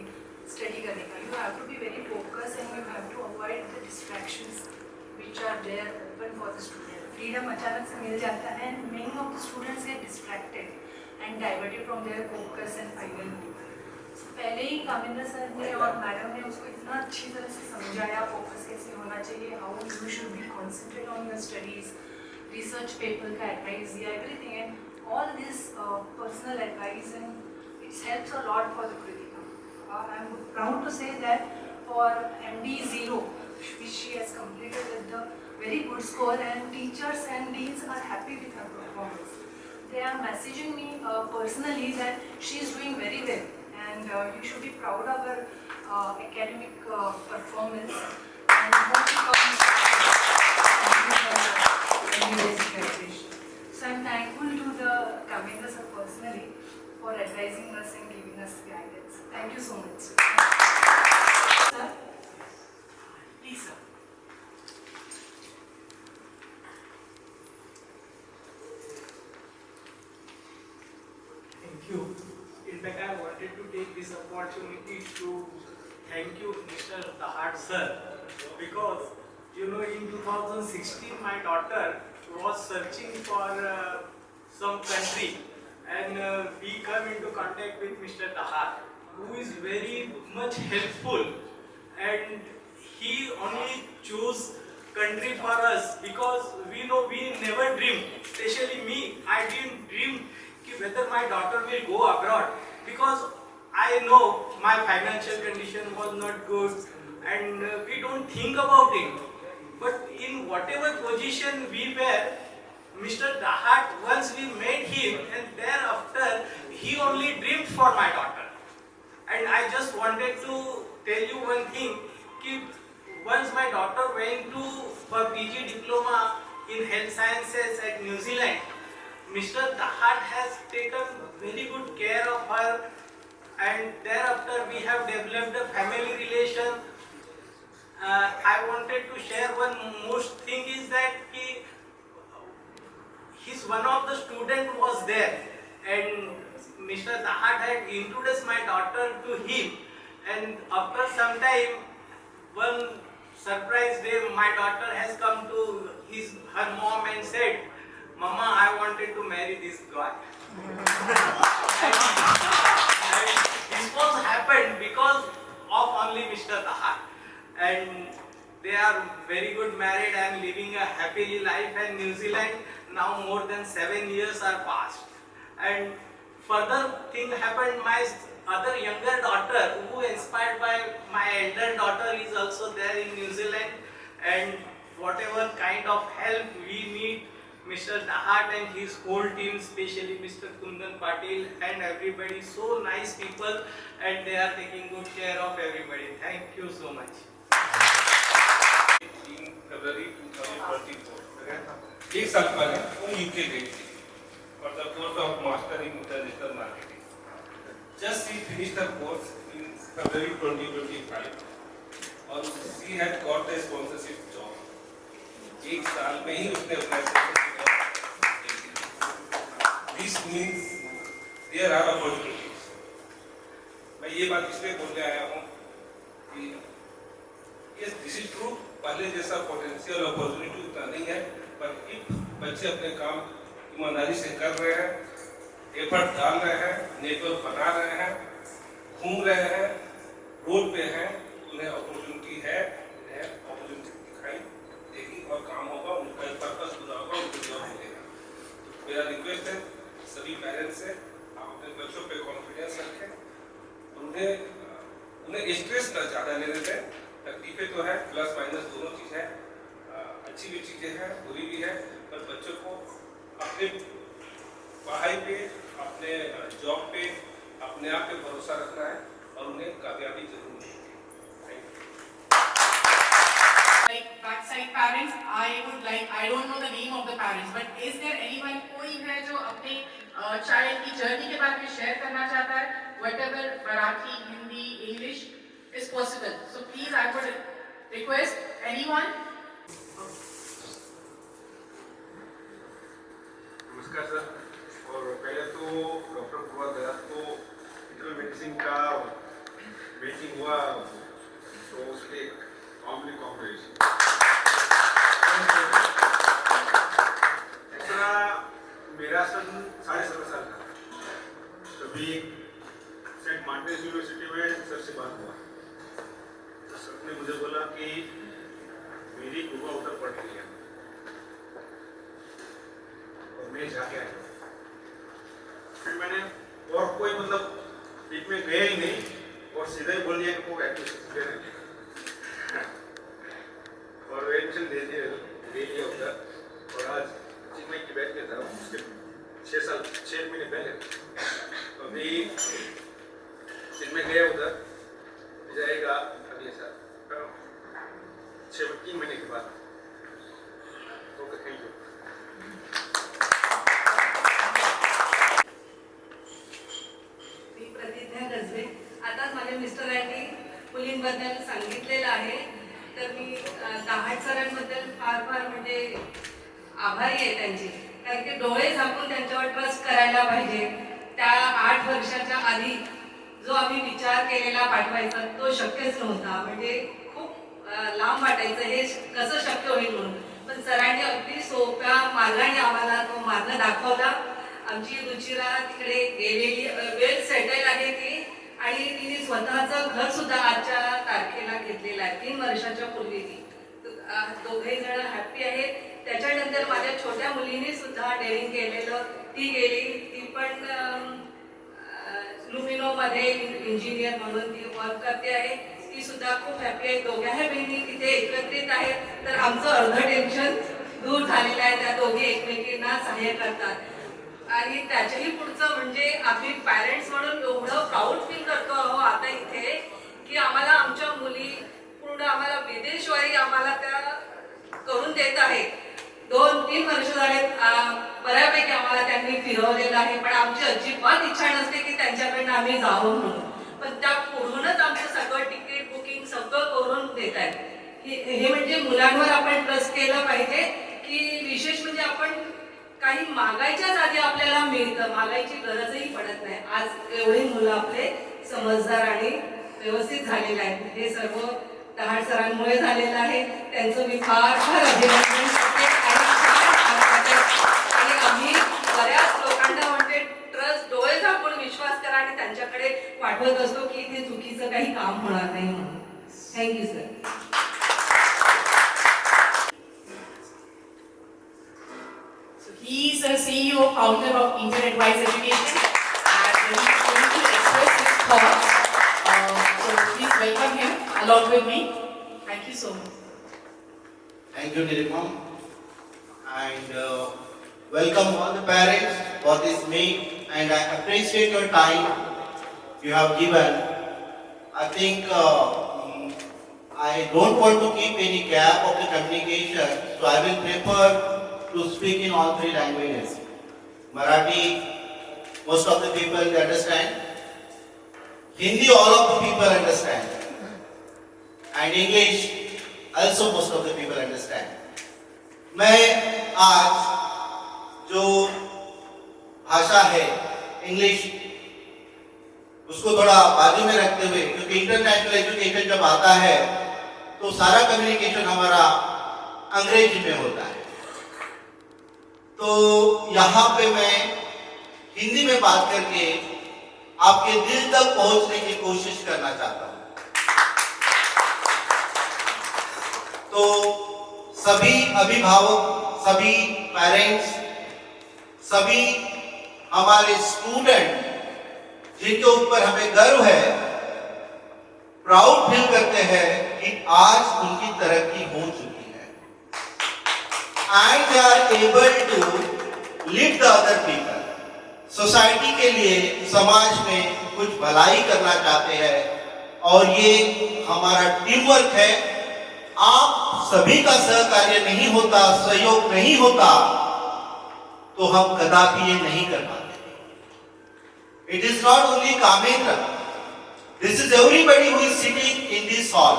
स्टडी करने का. You have to be very focused and you have to avoid the distractions which are there open for the student. Freedom अचानक से मिल जाता है and many of the students get distracted and diverted from their focus and final goal. पहले ही Kamendra sir ने और madam ने उसको इतना अच्छी तरह से समझाया फोकस कैसे होना चाहिए, how you should be concentrate on your studies, research paper का advice दिया, everything, and all this personal advice, and it helps a lot for the Kritika. I'm proud to say that for MD0, which she has completed with the very good score, and teachers and deans are happy with her performance. They are messaging me personally that she is doing very well, and you should be proud of her academic performance, and hope she comes graduation. So I'm thankful to the Kavindra sir personally for advising us and giving us guidance. Thank you so much. Sir, please sir. Thank you. In fact, I wanted to take this opportunity to thank you, Mr. Dahad sir, because in 2016 my daughter was searching for some country, and we come into contact with Mr. Dahad, who is very much helpful, and he only chose country for us because we know we never dream, especially me, I didn't dream whether my daughter will go abroad, because I know my financial condition was not good, and we don't think about it. But in whatever position we were, Mr. Dahad, once we met him, and thereafter he only dreamed for my daughter. And I just wanted to tell you one thing, कि once my daughter went to for PG diploma in health sciences at New Zealand, Mr. Dahad has taken very good care of her, and thereafter we have developed a family relation. I wanted to share one most thing is that one of the student was there, and Mr. Dahad had introduced my daughter to him, and after some time, one surprise day, my daughter has come to her mom and said, "Mama, I wanted to marry this guy." and this was happened because of only Mr. Dahad. And they are very good married and living a happily life in New Zealand. Now more than 7 years are passed. And further thing happened, my other younger daughter, who inspired by my elder daughter, is also there in New Zealand. And whatever kind of help we need, Mr. Dahad and his whole team, especially Mr. Kundan Patil and everybody, so nice people, and they are taking good care of everybody. Thank you so much. In February 2024, एक साल पहले वो UK गई थी for the course of Master in International Marketing. Just she finished her course in February 2025, और she had got the sponsorship job. एक साल में ही उसने अपना sponsorship job. This means there are opportunities. मैं ये बात इसलिए बोलने आया हूँ कि yes, this is true. पहले जैसा पोटेंशियल अपॉर्चुनिटी उतना नहीं है, पर इफ बच्चे अपने काम ईमानदारी से कर रहे हैं, एफर्ट डाल रहे हैं, नेटवर्क बना रहे हैं, घूम रहे हैं, रोड पे हैं, उन्हें अपॉर्चुनिटी है, अपॉर्चुनिटी दिखाई देगी और काम होगा, उनका पर्पस पूरा होगा, उनको जॉब मिलेगा। तो मेरा रिक्वेस्ट है सभी पेरेंट्स से, आप अपने बच्चों पे कॉन्फिडेंस रखें, उन्हें स्ट्रेस ना ज़्यादा लेने दें। तकलीफें तो है, प्लस माइनस दोनों चीज़ है, अच्छी भी चीज़ें हैं, बुरी भी है, पर बच्चों को अपने पढ़ाई पे, अपने जॉब पे, अपने आप पे भरोसा रखना है और उन्हें कामयाबी जरूर मिलेगी। Thank you. Like backside parents, I don't know the name of the parents, but is there anyone, कोई है जो अपने child की journey के बारे में share करना चाहता है? Whatever Marathi, Hindi, English is possible. So please, I would request anyone. नमस्कार सर, और पहले तो डॉक्टर पूर्वा दयाल को इंटरनल मेडिसिन का मीटिंग हुआ तो उसके वार्मली कांग्रेचुलेशन। ऐसा मेरा सन 17.5 साल था, तभी सेंट मार्टिन्स यूनिवर्सिटी में सर से बात हुआ, तो सर ने मुझे बोला कि मेरी गुरुआ उधर पढ़ रही है, मैं जाके आया। फिर मैंने और कोई मतलब बीच में गया ही नहीं और सीधा ही बोल दिया कि वो एडमिशन दे रहे और एडमिशन दे दिया उधर। और आज चिन्मय की बैठ में था उसके 6 महीने पहले। तो अभी चिन्मय गया उधर जाएगा अगले साल 3 महीने के बाद। Okay, thank you. मी प्रतिज्ञा गजबे. आताच माझ्या मिस्टरांनी मुलींबद्दल सांगितलेलं आहे, तर मी दहाड सरांबद्दल फार फार म्हणजे आभारी आहे त्यांची, कारण की डोळे झाकून त्यांच्यावर ट्रस्ट करायला पाहिजे. त्या 8 वर्षाच्या आधी जो आम्ही विचार केलेला पाठवायचा तो शक्यच नव्हता. म्हणजे खूप लांब वाटायचं हे कसं शक्य होईल म्हणून, पण सरांनी अगदी सोप्या मार्गाने आम्हाला तो मार्ग दाखवला. आमची रुचिरा तिकडे गेलेली वेल सेटल आहे ती, आणि तिने स्वतःचं घर सुद्धा आजच्या तारखेला घेतलेलं आहे. 3 वर्षाच्या पूर्वी ती. दोघेही जण हॅप्पी आहेत. त्याच्यानंतर माझ्या छोट्या मुलीने सुद्धा डेअरिंग केलेलं, ती गेली, ती पण लुमिनोमध्ये इंजिनियर म्हणून ती वर्क करते आहे. ती सुद्धा खूप हॅप्पी आहे. दोघ्याही बहिणी तिथे एकत्रित आहेत, तर आमचं अर्ध टेन्शन दूर झालेलं आहे. त्या दोघी एकमेकींना सहाय्य करतात. आणि त्याच्याही पुढचं म्हणजे आम्ही पॅरेंट्स म्हणून एवढं प्राऊड फील करतो आहोत आता इथे, की आम्हाला आमच्या मुली पूर्ण आम्हाला विदेशवारी आम्हाला त्या करून देत आहेत. 2-3 वर्ष झाले बऱ्यापैकी आम्हाला त्यांनी फिरवलेलं आहे, पण आमची अजिबात इच्छा नसते की त्यांच्याकडनं आम्ही जावं म्हणून, पण त्या पुढूनच आमचं सगळं तिकीट बुकिंग सगळं करून देत आहेत. हे म्हणजे मुलांवर आपण ट्रस्ट केलं पाहिजे, की विशेष म्हणजे आपण काही मागायच्याच आधी आपल्याला मिळतं, मागायची गरजही पडत नाही. आज एवढी मुलं आपले समजदार आणि व्यवस्थित झालेले आहेत. हे सर्व दहाड सरांमुळे झालेलं आहे. त्यांचं मी फार फार अभिनंदन करते. आणि आम्ही बऱ्याच लोकांना म्हणते ट्रस्ट, डोळे झाकून विश्वास करा आणि त्यांच्याकडे पाठवत असतो की ते चुकीचं काही काम होणार नाही म्हणून. Thank you sir. He is the CEO, founder of InterAdvice Education, and he is going to express his thoughts. So please welcome him along with me. Thank you so much. Thank you, Nirima. And welcome all the parents for this meet, and I appreciate your time you have given. I think I don't want to keep any gap of the communication, so I will prefer to speak in all 3 languages. Marathi, most of the people they understand. Hindi, all of the people understand. And English, also most of the people understand. मैं आज जो भाषा है English, उसको थोड़ा बाजू में रखते हुए, क्योंकि इंटरनेशनल एजुकेशन जब आता है तो सारा कम्युनिकेशन हमारा अंग्रेजी में होता है, तो यहाँ पे मैं हिंदी में बात करके आपके दिल तक पहुंचने की कोशिश करना चाहता हूं. तो सभी अभिभावक, सभी पेरेंट्स, सभी हमारे स्टूडेंट जिनके ऊपर हमें गर्व है, प्राउड फील करते हैं कि आज उनकी तरक्की हो चुकी है and they are able to lead the other people. Society के लिए, समाज में कुछ भलाई करना चाहते हैं, और ये हमारा टीम वर्क है. आप सभी का सहकार्य नहीं होता, सहयोग नहीं होता, तो हम कदापि ये नहीं कर पाते. It is not only Kamendra. This is everybody who is sitting in this hall.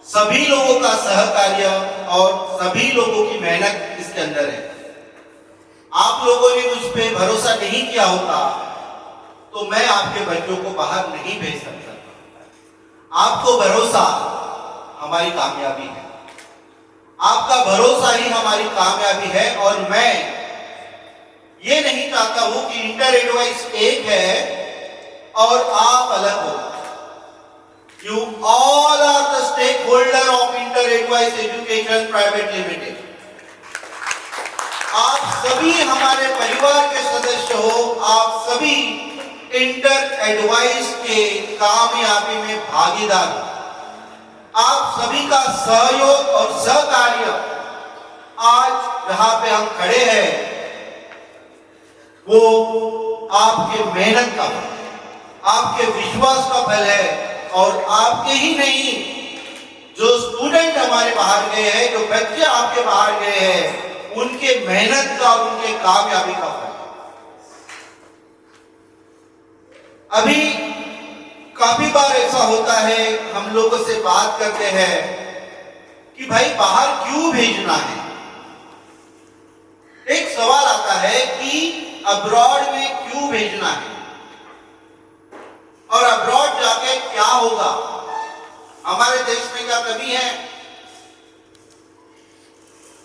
सभी लोगों का सहकार्य और सभी लोगों की मेहनत इसके अंदर है. आप लोगों ने मुझ पे भरोसा नहीं किया होता तो मैं आपके बच्चों को बाहर नहीं भेज सकता. आपको भरोसा हमारी कामयाबी है, आपका भरोसा ही हमारी कामयाबी है. और मैं ये नहीं चाहता हूं कि इंटर एडवाइस एक है और आप अलग हो. You all are the stakeholder of Inter Advice Education Private Limited. आप सभी हमारे परिवार के सदस्य हो, आप सभी इंटर एडवाइस के कामयाबी में भागीदार हो। आप सभी का सहयोग और सहकार्य आज जहां पे हम खड़े हैं वो आपके मेहनत का फल, आपके विश्वास का फल है। और आपके ही नहीं, जो स्टूडेंट हमारे बाहर गए हैं, जो बच्चे आपके बाहर गए हैं, उनके मेहनत का, उनके कामयाबी का फल। अभी काफी बार ऐसा होता है, हम लोगों से बात करते हैं कि भाई बाहर क्यों भेजना है। एक सवाल आता है कि अब्रॉड में क्यों भेजना है और अब्रॉड जाके क्या होगा। हमारे देश में क्या कमी है?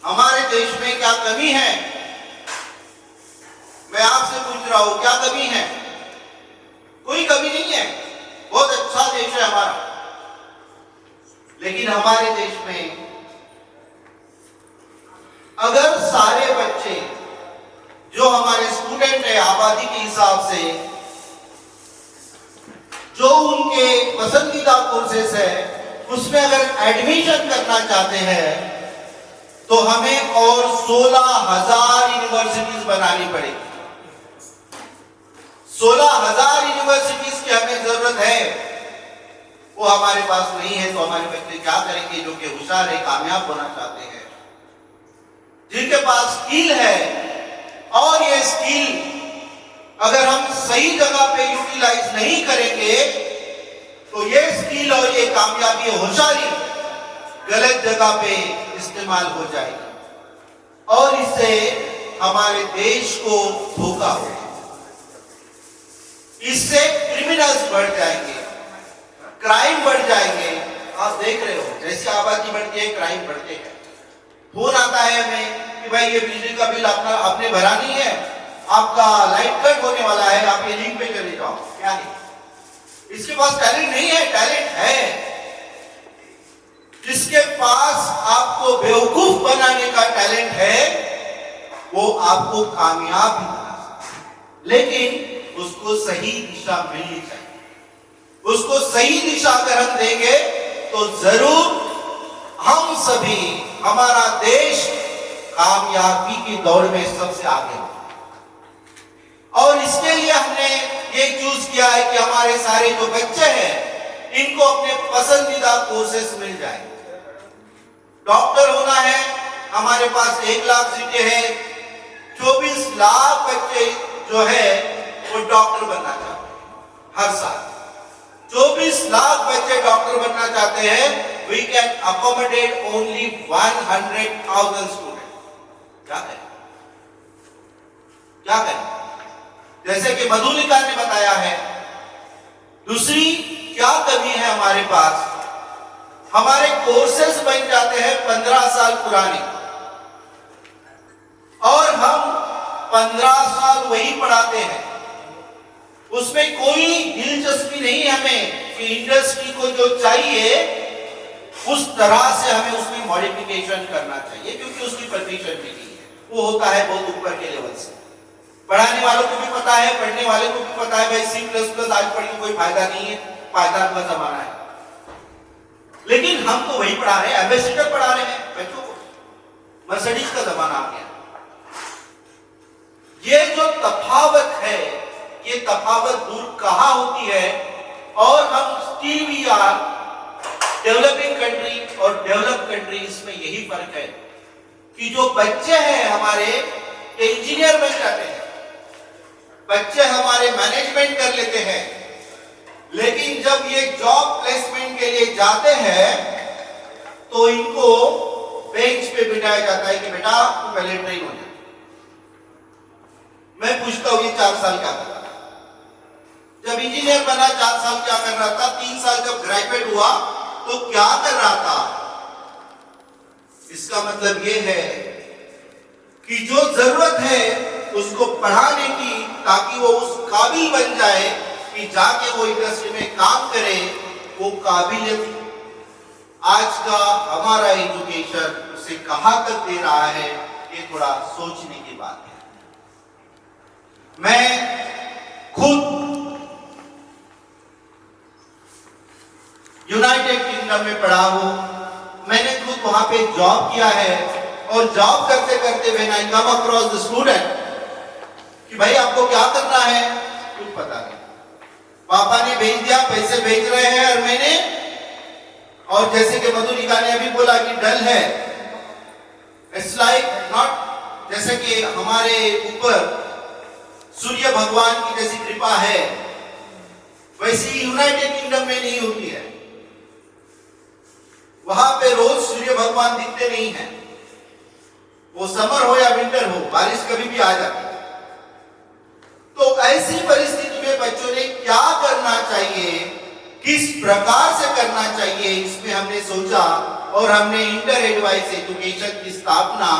हमारे देश में क्या कमी है? मैं आपसे पूछ रहा हूं, क्या कमी है? कोई कमी नहीं है, बहुत अच्छा देश है हमारा। लेकिन हमारे देश में अगर सारे बच्चे जो हमारे स्टूडेंट है आबादी के हिसाब से, जो उनके पसंदीदा कोर्सेस है उसमें अगर एडमिशन करना चाहते हैं तो हमें और 16,000 यूनिवर्सिटीज बनानी पड़ेगी। 16,000 यूनिवर्सिटीज की हमें जरूरत है, वो हमारे पास नहीं है। तो हमारे बच्चे क्या करेंगे? जो कि होशियार है, कामयाब होना चाहते हैं, जिनके पास स्किल है, और ये स्किल अगर हम सही जगह पे यूटिलाइज नहीं करेंगे तो ये स्किल और ये कामयाबी, होशियारी गलत जगह पे इस्तेमाल हो जाएगी और इससे हमारे देश को धोखा होगा। इससे क्रिमिनल्स बढ़ जाएंगे, क्राइम बढ़ जाएंगे। आप देख रहे हो जैसी आबादी बढ़ती है क्राइम बढ़ते हैं। फोन आता है हमें कि भाई ये बिजली का बिल आपने भरा नहीं है, आपका लाइट कट होने वाला है, आप ये लिंक पे चले जाओ। क्या है? इसके पास टैलेंट नहीं है, टैलेंट है। जिसके पास आपको बेवकूफ बनाने का टैलेंट है वो आपको कामयाब भी बना सकता है, लेकिन उसको सही दिशा मिलनी चाहिए। उसको सही दिशा अगर हम देंगे तो जरूर हम सभी, हमारा देश कामयाबी की दौड़ में सबसे आगे हो। और इसके लिए हमने ये चूज किया है कि हमारे सारे जो बच्चे हैं इनको अपने पसंदीदा कोर्सेस मिल जाए। डॉक्टर होना है, हमारे पास 1 लाख सीटें हैं, 24 लाख बच्चे जो है वो डॉक्टर बनना चाहते हैं हर साल। 24 लाख बच्चे डॉक्टर बनना चाहते हैं। We can accommodate only 100,000 student. क्या करें? क्या करें? जैसे कि मधुलिका ने बताया है। दूसरी क्या कमी है हमारे पास? हमारे कोर्सेस बन जाते हैं 15 साल पुराने और हम 15 साल वही पढ़ाते हैं। उसमें कोई दिलचस्पी नहीं हमें कि इंडस्ट्री को जो चाहिए उस तरह से हमें उसमें मॉडिफिकेशन करना चाहिए, क्योंकि उसकी परमिशन भी नहीं है। वो होता है बहुत ऊपर के लेवल से। पढ़ाने वालों को भी पता है, पढ़ने वाले को भी पता है भाई C++ आज पढ़ के कोई फायदा नहीं है, पाइथन का जमाना है। लेकिन हम तो वही पढ़ा रहे हैं, एम्बेसडर पढ़ा रहे हैं बच्चों को, मर्सिडीज का जमाना आ गया। ये जो तफावत है, ये तफावत दूर कहाँ होती है? और हम still we are developing country और डेवलप कंट्री, इसमें यही फर्क है कि जो बच्चे हैं हमारे इंजीनियर बन जाते हैं, बच्चे हमारे मैनेजमेंट कर लेते हैं, लेकिन जब ये जॉब प्लेसमेंट के लिए जाते हैं तो इनको बेंच पे बिठाया जाता है कि बेटा तुम पहले ट्रेन हो जाए। मैं पूछता हूँ ये 4 साल क्या कर रहा था? जब इंजीनियर बना 4 साल क्या कर रहा था? 3 साल जब ग्रेजुएट हुआ तो क्या कर रहा था? इसका मतलब ये है कि जो जरूरत है उसको पढ़ाने की, ताकि वो उस काबिल बन जाए कि जाके वो इंडस्ट्री में काम करे, वो काबिलियत आज का हमारा एजुकेशन उसे कहां तक दे रहा है, ये थोड़ा सोचने की बात है। मैं खुद यूनाइटेड किंगडम में पढ़ा हूं, मैंने खुद वहां पे जॉब किया है, और जॉब करते करते when I come across the student कि भाई आपको क्या करना है, कुछ पता नहीं, पापा ने भेज दिया, पैसे भेज रहे हैं, और मैंने, और जैसे कि मधुलिका ने अभी बोला कि डल है, इट्स लाइक नॉट, जैसे कि हमारे ऊपर सूर्य भगवान की जैसी कृपा है, वैसी यूनाइटेड किंगडम में नहीं होती है। वहां पे रोज सूर्य भगवान दिखते नहीं है, वो समर हो या विंटर हो, बारिश कभी भी आ जाती है। तो ऐसी परिस्थिति में बच्चों ने क्या करना चाहिए, किस प्रकार से करना चाहिए, इसमें हमने सोचा, और हमने इंटर एडवाइस एजुकेशन की स्थापना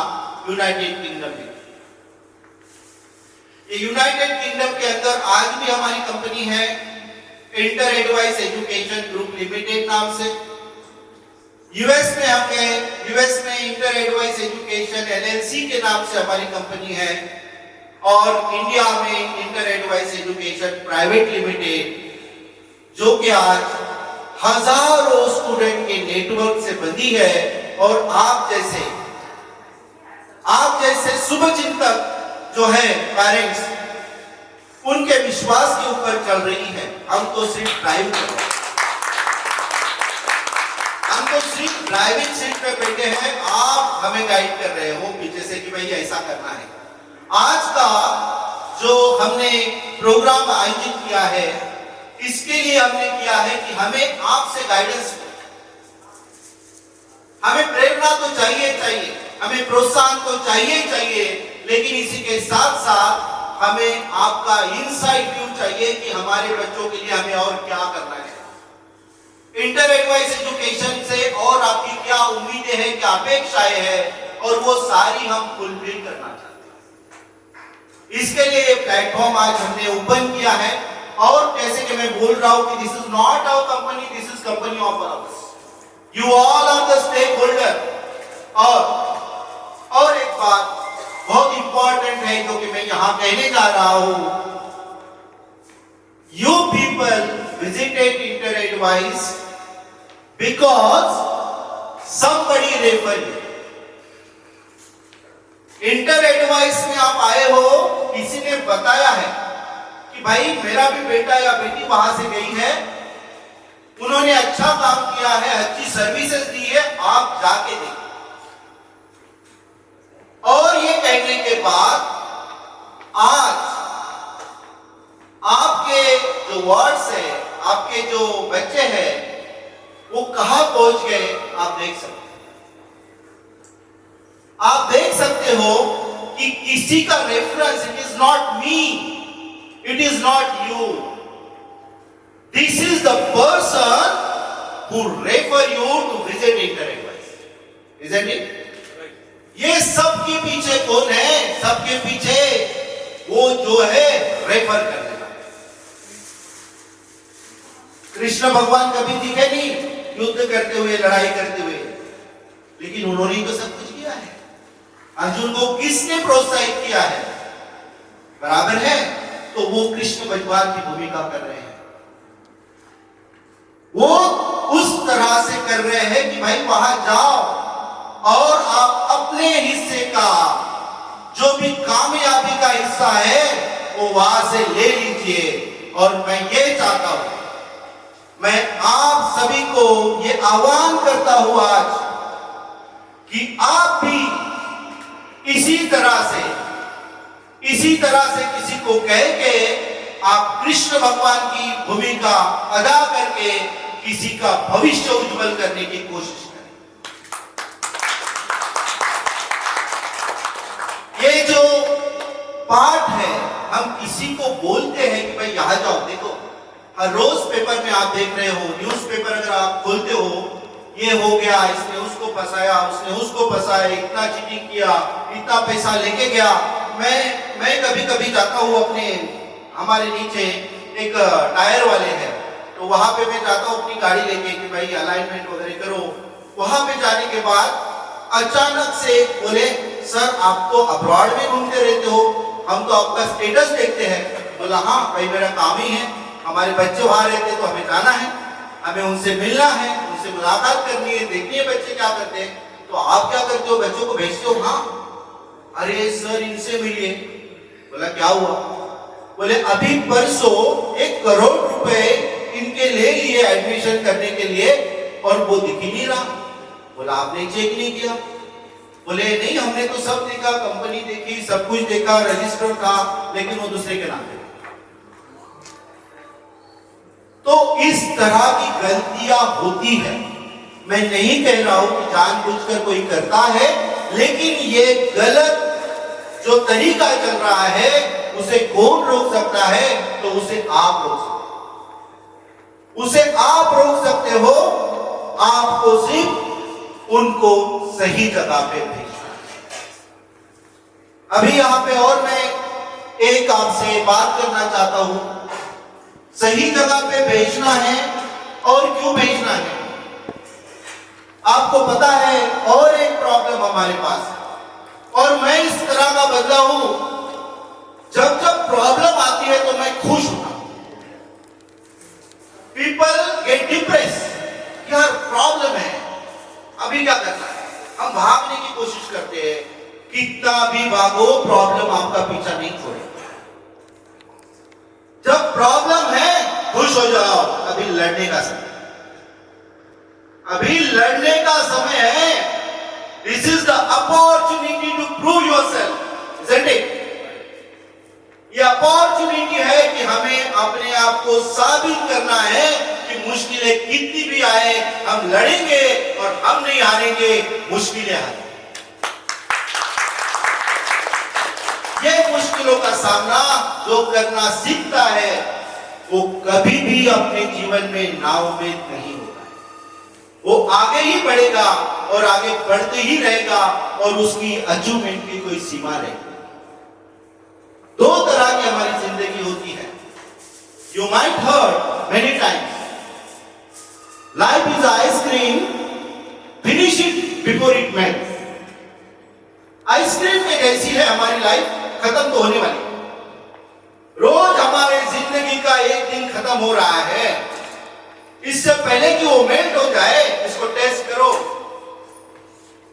यूनाइटेड किंगडम में। ये यूनाइटेड किंगडम के अंदर आज भी हमारी कंपनी है, inter advice education group limited नाम से। यूएस में इंटर एडवाइस एजुकेशन एलएलसी के नाम से हमारी कंपनी है, और इंडिया में inter advice education private limited, जो कि आज हजारों स्टूडेंट के नेटवर्क से बंधी है, और आप जैसे शुभचिंतक जो है पेरेंट्स, उनके विश्वास के ऊपर चल रही है। हम तो सिर्फ ड्राइव कर रहे हैं, हम तो सिर्फ ड्राइविंग सीट पे बैठे हैं, आप हमें गाइड कर रहे हो पीछे से कि भाई ऐसा करना है। आज का जो हमने प्रोग्राम आयोजित किया है, इसके लिए हमने किया है कि हमें आपसे गाइडेंस, हमें प्रेरणा तो चाहिए, हमें प्रोत्साहन तो चाहिए, लेकिन इसी के साथ साथ हमें आपका इनसाइड व्यू चाहिए कि हमारे बच्चों के लिए हमें और क्या करना है, इंटर एडवाइस एजुकेशन से और आपकी क्या उम्मीदें हैं, क्या अपेक्षाएं हैं, और वो सारी हम फुलफिल करना चाहते हैं। इसके लिए ये प्लेटफॉर्म आज हमने ओपन किया है, और जैसे कि मैं बोल रहा हूं कि this is not our company, this is company of ours, you all are the stakeholder. और एक बात बहुत इंपॉर्टेंट है जो कि मैं यहां कहने जा रहा हूं, you people visited inter advice because somebody referred you. Inter advice में आप आए हो, किसी ने बताया है कि भाई मेरा भी बेटा या बेटी वहां से गई है, उन्होंने अच्छा काम किया है, अच्छी सर्विसेज दी है, आप जाके देखिए। और ये कहने के बाद आज आपके जो वर्ड्स है, आपके जो बच्चे हैं, वो कहां पहुंच गए आप देख सकते हो। आप देख सकते हो कि किसी का reference, it is not me, it is not you, this is the person who refer you to visit inter advice, isn't it? ये सबके पीछे कौन है? सबके पीछे वो जो है रेफर करने वाला। कृष्ण भगवान कभी दिखे नहीं युद्ध करते हुए, लड़ाई करते हुए, लेकिन उन्होंने तो सब कुछ किया है। अर्जुन को किसने प्रोत्साहित किया है? बराबर है, तो वो कृष्ण भगवान की भूमिका कर रहे हैं। वो उस तरह से कर रहे हैं कि भाई वहां जाओ और आप अपने हिस्से का, जो भी कामयाबी का हिस्सा है, वो वहां से ले लीजिए। और मैं ये चाहता हूं, मैं आप सभी को ये आह्वान करता हूं आज कि आप भी इसी तरह से किसी को कह के आप कृष्ण भगवान की भूमिका अदा करके किसी का भविष्य उज्जवल करने की कोशिश करें। ये जो पाठ है, हम किसी को बोलते हैं कि भाई यहां जाओ, देखो हर रोज पेपर में आप देख रहे हो, न्यूज़पेपर अगर आप खोलते हो, ये हो गया, इसने उसको फंसाया, उसने उसको फंसाया, इतना चीटिंग किया, इतना पैसा लेके गया। मैं कभी कभी जाता हूँ, अपने हमारे नीचे एक टायर वाले हैं, तो वहां पे मैं जाता हूँ अपनी गाड़ी लेके कि भाई अलाइनमेंट वगैरह करो। वहां पे जाने के बाद अचानक से बोले, सर आप तो अब्रॉड में घूमते रहते हो, हम तो आपका स्टेटस देखते हैं। बोला हाँ भाई मेरा काम ही है, हमारे बच्चे वहाँ रहते तो हमें जाना है, हमें उनसे मिलना है, उनसे मुलाकात करनी है, देखनी है बच्चे क्या करते हैं। तो आप क्या करते हो, बच्चों को भेजते हो? हाँ, अरे सर इनसे मिलिए। बोला क्या हुआ? बोले अभी परसों 1 करोड़ रुपए इनके ले लिए एडमिशन करने के लिए और वो दिख ही नहीं रहा। बोला आपने चेक नहीं किया? बोले नहीं हमने तो सब देखा, कंपनी देखी, सब कुछ देखा, रजिस्टर था, लेकिन वो दूसरे के नाम पे। तो इस तरह की गलतियां होती है। मैं नहीं कह रहा हूं कि जानबूझकर कोई करता है, लेकिन ये गलत जो तरीका चल रहा है उसे कौन रोक सकता है? तो उसे आप रोक सकते हो। उसे आप रोक सकते हो। आपको सिर्फ उनको सही जगह पे भेजना है। अभी यहां पे और मैं एक आपसे बात करना चाहता हूं, सही जगह पे भेजना है और क्यों भेजना है। आपको पता है और एक प्रॉब्लम हमारे पास है, और मैं इस तरह का बदला हूं, जब जब प्रॉब्लम आती है तो मैं खुश होता हूं। पीपल गेट डिप्रेस, यार प्रॉब्लम है, अभी क्या करना है? हम भागने की कोशिश करते हैं, कितना भी भागो प्रॉब्लम आपका पीछा नहीं छोड़ेगा। जब प्रॉब्लम है खुश हो जाओ, अभी लड़ने का समय, अभी लड़ने का समय है। This is the opportunity to prove yourself, isn't it? ये अपॉर्चुनिटी है कि हमें अपने आप को साबित करना है कि मुश्किलें कितनी भी आए हम लड़ेंगे और हम नहीं हारेंगे, मुश्किलें हारेंगे। ये मुश्किलों का सामना जो करना सीखता है वो कभी भी अपने जीवन में नाउम्मीद नहीं होता है। वो आगे ही बढ़ेगा और आगे बढ़ते ही रहेगा और उसकी अचीवमेंट की कोई सीमा नहीं। 2 तरह की हमारी जिंदगी होती है। You might heard many times, life is ice cream, finish it before it melts. Ice cream में जैसी है हमारी लाइफ, खत्म तो होने वाली। रोज हमारे जिंदगी का एक दिन खत्म हो रहा है, इससे पहले कि वो मेल्ट हो जाए इसको टेस्ट करो,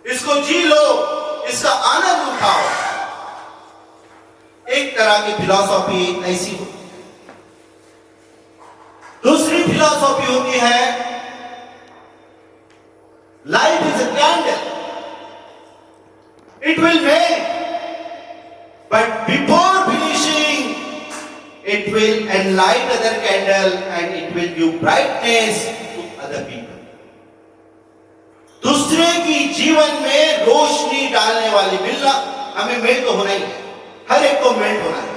इसको जी लो, इसका आनंद उठाओ। एक तरह की फिलॉसफी ऐसी होती है। दूसरी फिलॉसफी होती है life is a candle, it will melt but before finishing it will enlight other candle and it will give brightness to other people. दूसरे की जीवन में रोशनी डालने वाली मिलना, हमें मेल्ट तो होना ही है, हर एक को मेल्ट होना है।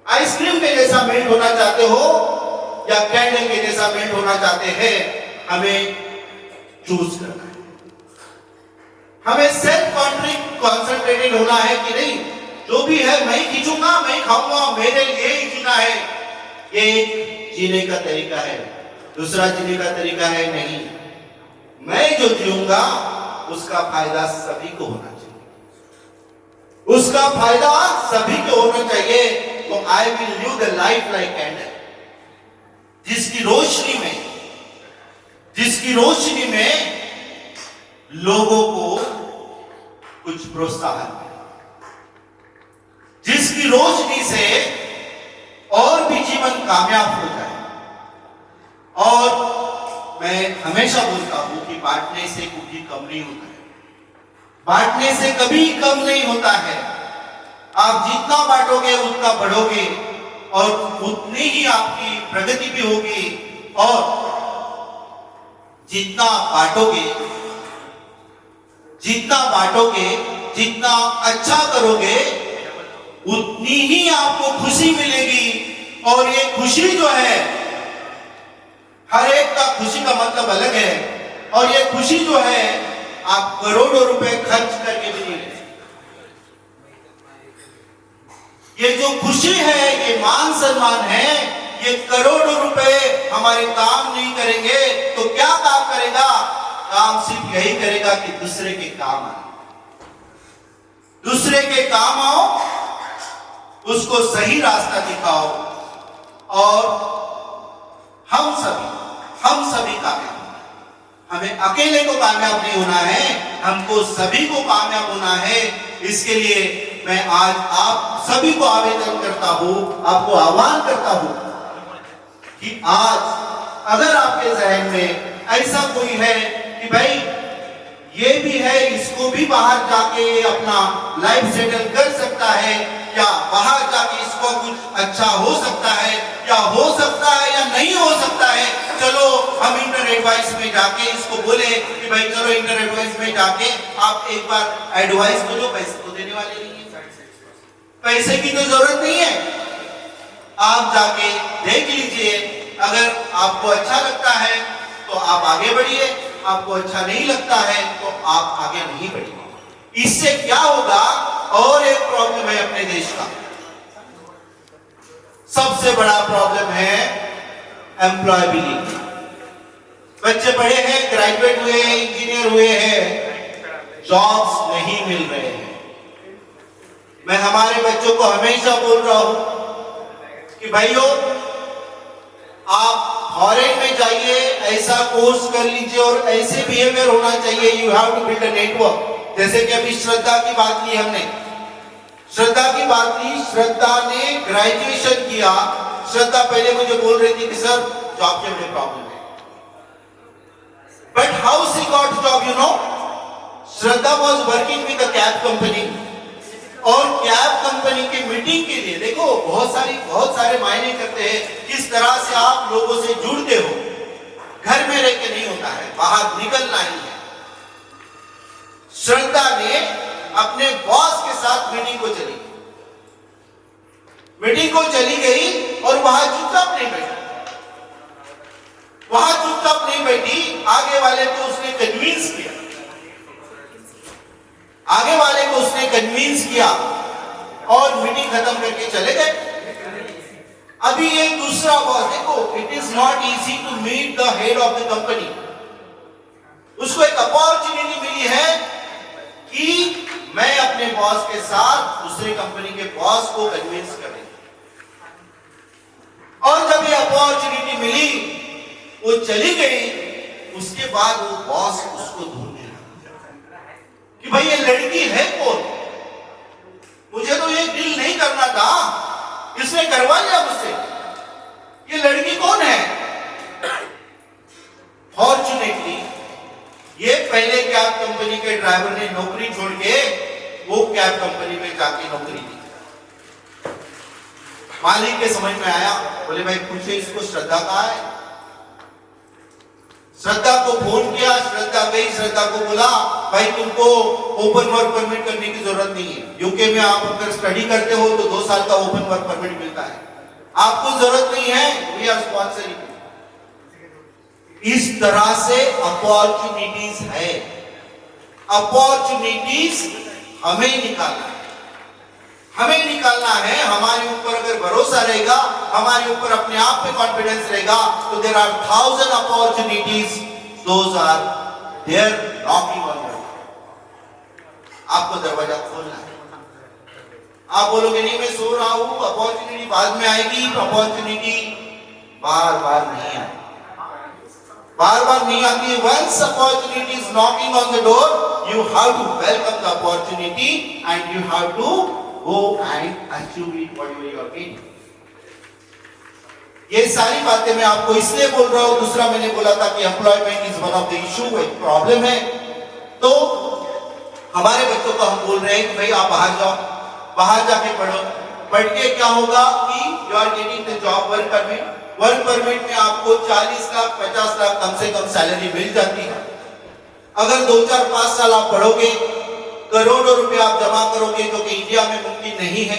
आइसक्रीम के जैसा मेल्ट होना चाहते हो या कैंडल के जैसा मेल्ट होना चाहते हैं, हमें चूज करना है। हमें सेल्फ कॉन्सेंट्रेटेड होना है कि नहीं, जो भी है मैं खींचूंगा, मैं खाऊंगा, मेरे लिए ही जीना है। ये एक जीने का तरीका है। दूसरा जीने का तरीका है नहीं, मैं जो जीऊंगा उसका फायदा सभी को होना चाहिए, उसका फायदा सभी को होना चाहिए। तो I will live the life like candle, जिसकी रोशनी में लोगों को कुछ प्रोत्साहन, जिसकी रोशनी से और भी जीवन कामयाब हो जाए। और मैं हमेशा बोलता हूं कि बांटने से कभी कम नहीं होता है, बांटने से कभी कम नहीं होता है। आप जितना बांटोगे उतना बढ़ोगे और उतनी ही आपकी प्रगति भी होगी। और जितना बांटोगे, जितना अच्छा करोगे, उतनी ही आपको खुशी मिलेगी। और ये खुशी जो है, हर एक का खुशी का मतलब अलग है, और ये खुशी जो है आप करोड़ों रुपए खर्च करके भी नहीं ले सकते। ये जो खुशी है, ये मान सम्मान है, ये करोड़ों रुपए हमारे काम नहीं करेंगे तो क्या काम करेगा? काम सिर्फ यही करेगा कि दूसरे के काम आओ, दूसरे के काम आओ उसको सही रास्ता दिखाओ और हम सभी कामयाब। हमें अकेले को कामयाब नहीं होना है, हमको सभी को कामयाब होना है। इसके लिए मैं आज आप सभी को आवेदन करता हूं, आपको आह्वान करता हूं कि आज अगर आपके जहन में ऐसा कोई है कि भाई ये भी है, इसको भी बाहर जाके अपना लाइफ सेटल कर सकता है, या बाहर जाके इसको कुछ अच्छा हो सकता है, या हो सकता है या नहीं हो सकता है, चलो हम इंटर एडवाइस में जाके इसको बोले कि भाई चलो इंटर एडवाइस में जाके आप एक बार एडवाइस तो लो, पैसे तो देने वाले नहीं है, पैसे की तो जरूरत नहीं है, आप जाके देख लीजिए। अगर आपको अच्छा लगता है तो आप आगे बढ़िए, आपको अच्छा नहीं लगता है तो आप आगे नहीं बढ़िए। इससे क्या होगा, और एक प्रॉब्लम है अपने देश का, सबसे बड़ा प्रॉब्लम है एम्प्लॉयबिलिटी। बच्चे पढ़े हैं, ग्रेजुएट हुए हैं, इंजीनियर हुए हैं, जॉब्स नहीं मिल रहे हैं। मैं हमारे बच्चों को हमेशा बोल रहा हूं कि भाइयों आप फॉरेन में जाइए, ऐसा कोर्स कर लीजिए और ऐसे बिहेवियर होना चाहिए। You have to build a network. जैसे कि अभी श्रद्धा की बात ली हमने, श्रद्धा की बात ली, श्रद्धा ने ग्रेजुएशन किया। श्रद्धा पहले मुझे बोल रही थी कि सर जॉब के बड़े प्रॉब्लम है, but how she got job, you know, Shraddha was working with a cab company, और कैब कंपनी की मीटिंग के लिए देखो बहुत सारे मायने करते हैं किस तरह से आप लोगों से जुड़ते हो। घर में रह के नहीं होता है, बाहर निकलना ही है। श्रद्धा ने अपने बॉस के साथ मीटिंग को चली गई और वहां चुपचाप नहीं बैठी, आगे वाले को उसने कन्विंस किया और मीटिंग खत्म करके चले गए। अभी एक दूसरा बॉस, देखो it is not easy to meet the head of the company. उसको एक अपॉर्चुनिटी मिली है कि मैं अपने बॉस के साथ दूसरे कंपनी के बॉस को कन्विंस करें, और जब ये अपॉर्चुनिटी मिली वो चली गई, उसके बाद वो बॉस उसको ढूंढने लगा कि भाई ये लड़की है कौन, मुझे तो ये डील नहीं करना था, इसने करवा लिया मुझसे, ये लड़की कौन है। फॉर्चुनेटली ये पहले कैब कंपनी के ड्राइवर ने नौकरी छोड़ के वो कैब कंपनी में जाके नौकरी की। मालिक के समझ में आया, बोले भाई पूछे इसको श्रद्धा कहाँ है। श्रद्धा को फोन किया, श्रद्धा गई, श्रद्धा को बोला भाई तुमको ओपन वर्क परमिट करने की जरूरत नहीं है, यूके में आप अगर स्टडी करते हो तो 2 साल का ओपन वर्क परमिट मिलता है, आपको जरूरत नहीं है, वी आर स्पॉन्सरिंग। इस तरह से अपॉर्चुनिटीज है, अपॉर्चुनिटीज हमें निकालना है। हमारे ऊपर अगर भरोसा रहेगा, हमारे ऊपर अपने आप पे कॉन्फिडेंस रहेगा, तो there are 1000 opportunities, those are there knocking on your door. आपको दरवाजा खोलना है। आप बोलोगे नहीं मैं सो रहा हूं, अपॉर्चुनिटी बाद में आएगी, अपॉर्चुनिटी बार-बार नहीं आती है। Once opportunity is knocking on the door, you have to welcome the opportunity and you have to go and achieve it whatever you are doing. ये सारी बातें मैं आपको इसलिए बोल रहा हूँ। दूसरा मैंने बोला था कि employment is one of the issue, एक प्रॉब्लम है। तो हमारे बच्चों को हम बोल रहे हैं कि भाई आप बाहर जाओ, बाहर जाके पढ़ो, पढ़ के क्या होगा कि you are getting the job work permit. Work permit में आपको 40 लाख 50 लाख कम से कम सैलरी मिल जाती है। अगर 2-4-5 साल आप पढ़ोगे, करोड़ों रुपए आप जमा करोगे, जो कि इंडिया में मुमकिन नहीं है।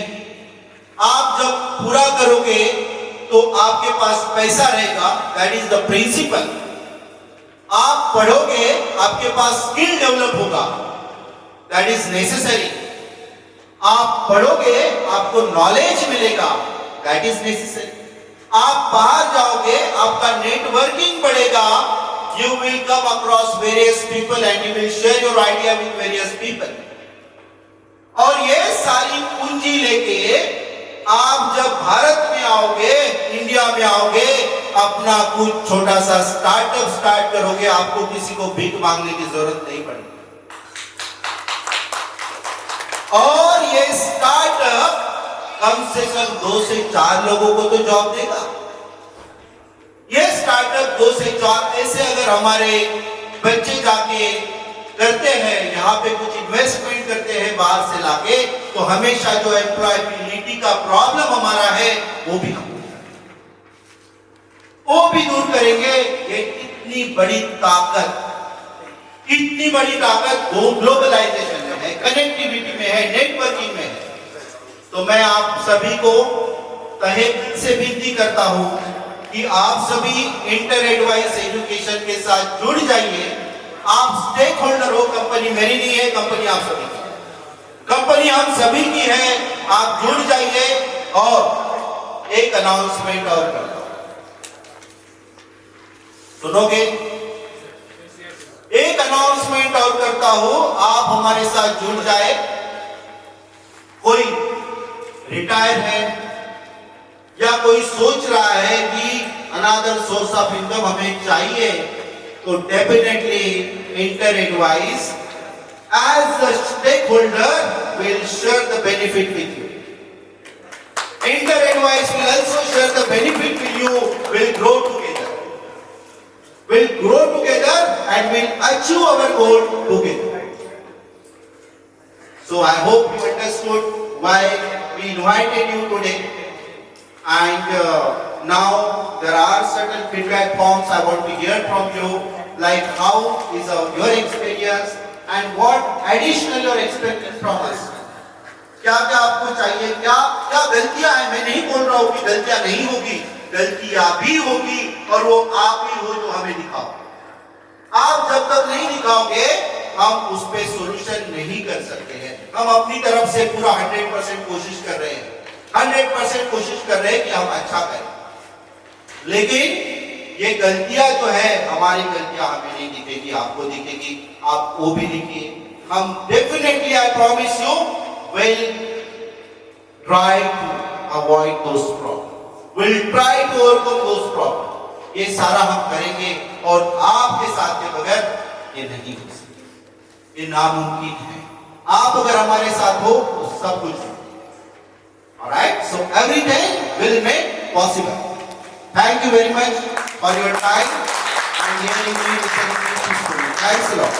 आप जब पूरा करोगे तो आपके पास पैसा रहेगा, दैट इज द प्रिंसिपल। आप पढ़ोगे, आपके पास स्किल डेवलप होगा, दैट इज नेसेसरी। आप पढ़ोगे, आपको नॉलेज मिलेगा, दैट इज नेसेसरी। आप बाहर जाओगे, आपका नेटवर्किंग बढ़ेगा, you will come across various people and you will share your idea with various people। और ये सारी पूंजी लेके आप जब भारत में आओगे, इंडिया में आओगे, अपना कुछ छोटा सा स्टार्टअप स्टार्ट करोगे, आपको किसी को भीख मांगने की जरूरत नहीं पड़ेगी। और ये स्टार्टअप कम से कम 2 से 4 लोगों को तो जॉब देगा। ये स्टार्टअप 2 से 4 ऐसे अगर हमारे बच्चे जाके करते हैं, यहाँ पे कुछ इन्वेस्टमेंट करते हैं बाहर से लाके, तो हमेशा जो एम्प्लॉयबिलिटी का प्रॉब्लम हमारा है वो भी हम दूर करेंगे। ये इतनी बड़ी ताकत ग्लोबलाइजेशन में है, कनेक्टिविटी में है, नेटवर्किंग में है। तो मैं आप सभी को तहे दिल से विनती करता हूं कि आप सभी इंटर एडवाइस एजुकेशन के साथ जुड़ जाइए। आप स्टेक होल्डर हो, कंपनी मेरी नहीं है, कंपनी आप सभी की, कंपनी हम सभी की है। आप जुड़ जाइए। और एक अनाउंसमेंट और करता हूं, सुनोगे? एक अनाउंसमेंट और करता हूं, आप हमारे साथ जुड़ जाए। कोई रिटायर है या कोई सोच रहा है कि अनदर सोर्स ऑफ इनकम हमें चाहिए, तो definitely inter advice as a stakeholder will share the benefit with you. Inter advice will also share the benefit with you, will grow together and will achieve our goal together. So I hope you understood why we invited you today. And now there are certain feedback forms I want to hear from you, like how is your experience and what additional you are expecting from us. क्या क्या आपको चाहिए, क्या क्या गलतियां हैं। मैं नहीं बोल रहा हूं कि गलतियां नहीं होगी, गलतियां भी होगी, और वो आप ही हो जो हमें दिखाओ। आप जब तक नहीं दिखाओगे हम उस पे सॉल्यूशन नहीं कर सकते हैं। हम अपनी तरफ से पूरा 100% कोशिश कर रहे हैं, 100% कोशिश कर रहे हैं कि हम अच्छा करें। लेकिन ये गलतियां जो है, हमारी गलतियां हमें नहीं दिखेगी, आपको दिखेगी। आप वो भी लिखिए। हम definitely, I promise you, will try to avoid those problems, will try to overcome those problems. ये सारा हम करेंगे, और आपके साथ के बगैर ये नहीं हो सकता, ये नामुमकिन है। आप अगर हमारे साथ हो तो सब कुछ है। Alright, so everything will make possible. Thank you very much for your time and hearing me listening to this story. Thanks a lot.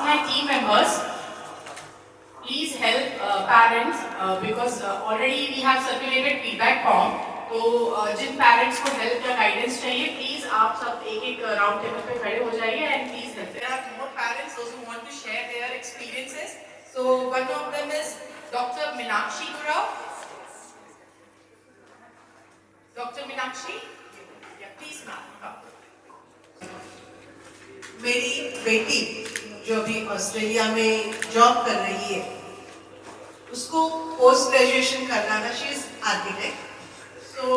My team members, please help parents because already we have circulated feedback form. तो जिन parents को help या guidance चाहिए, please आप सब एक round table पे खड़े हो जाइए and please help. There are more parents those who want to share their experiences. So one of them is Dr. Meenakshi Gurao. Dr. Meenakshi, yeah, please ma'am. मेरी बेटी जो अभी ऑस्ट्रेलिया में जॉब कर रही है, उसको पोस्ट ग्रेजुएशन करना था। She is architect. So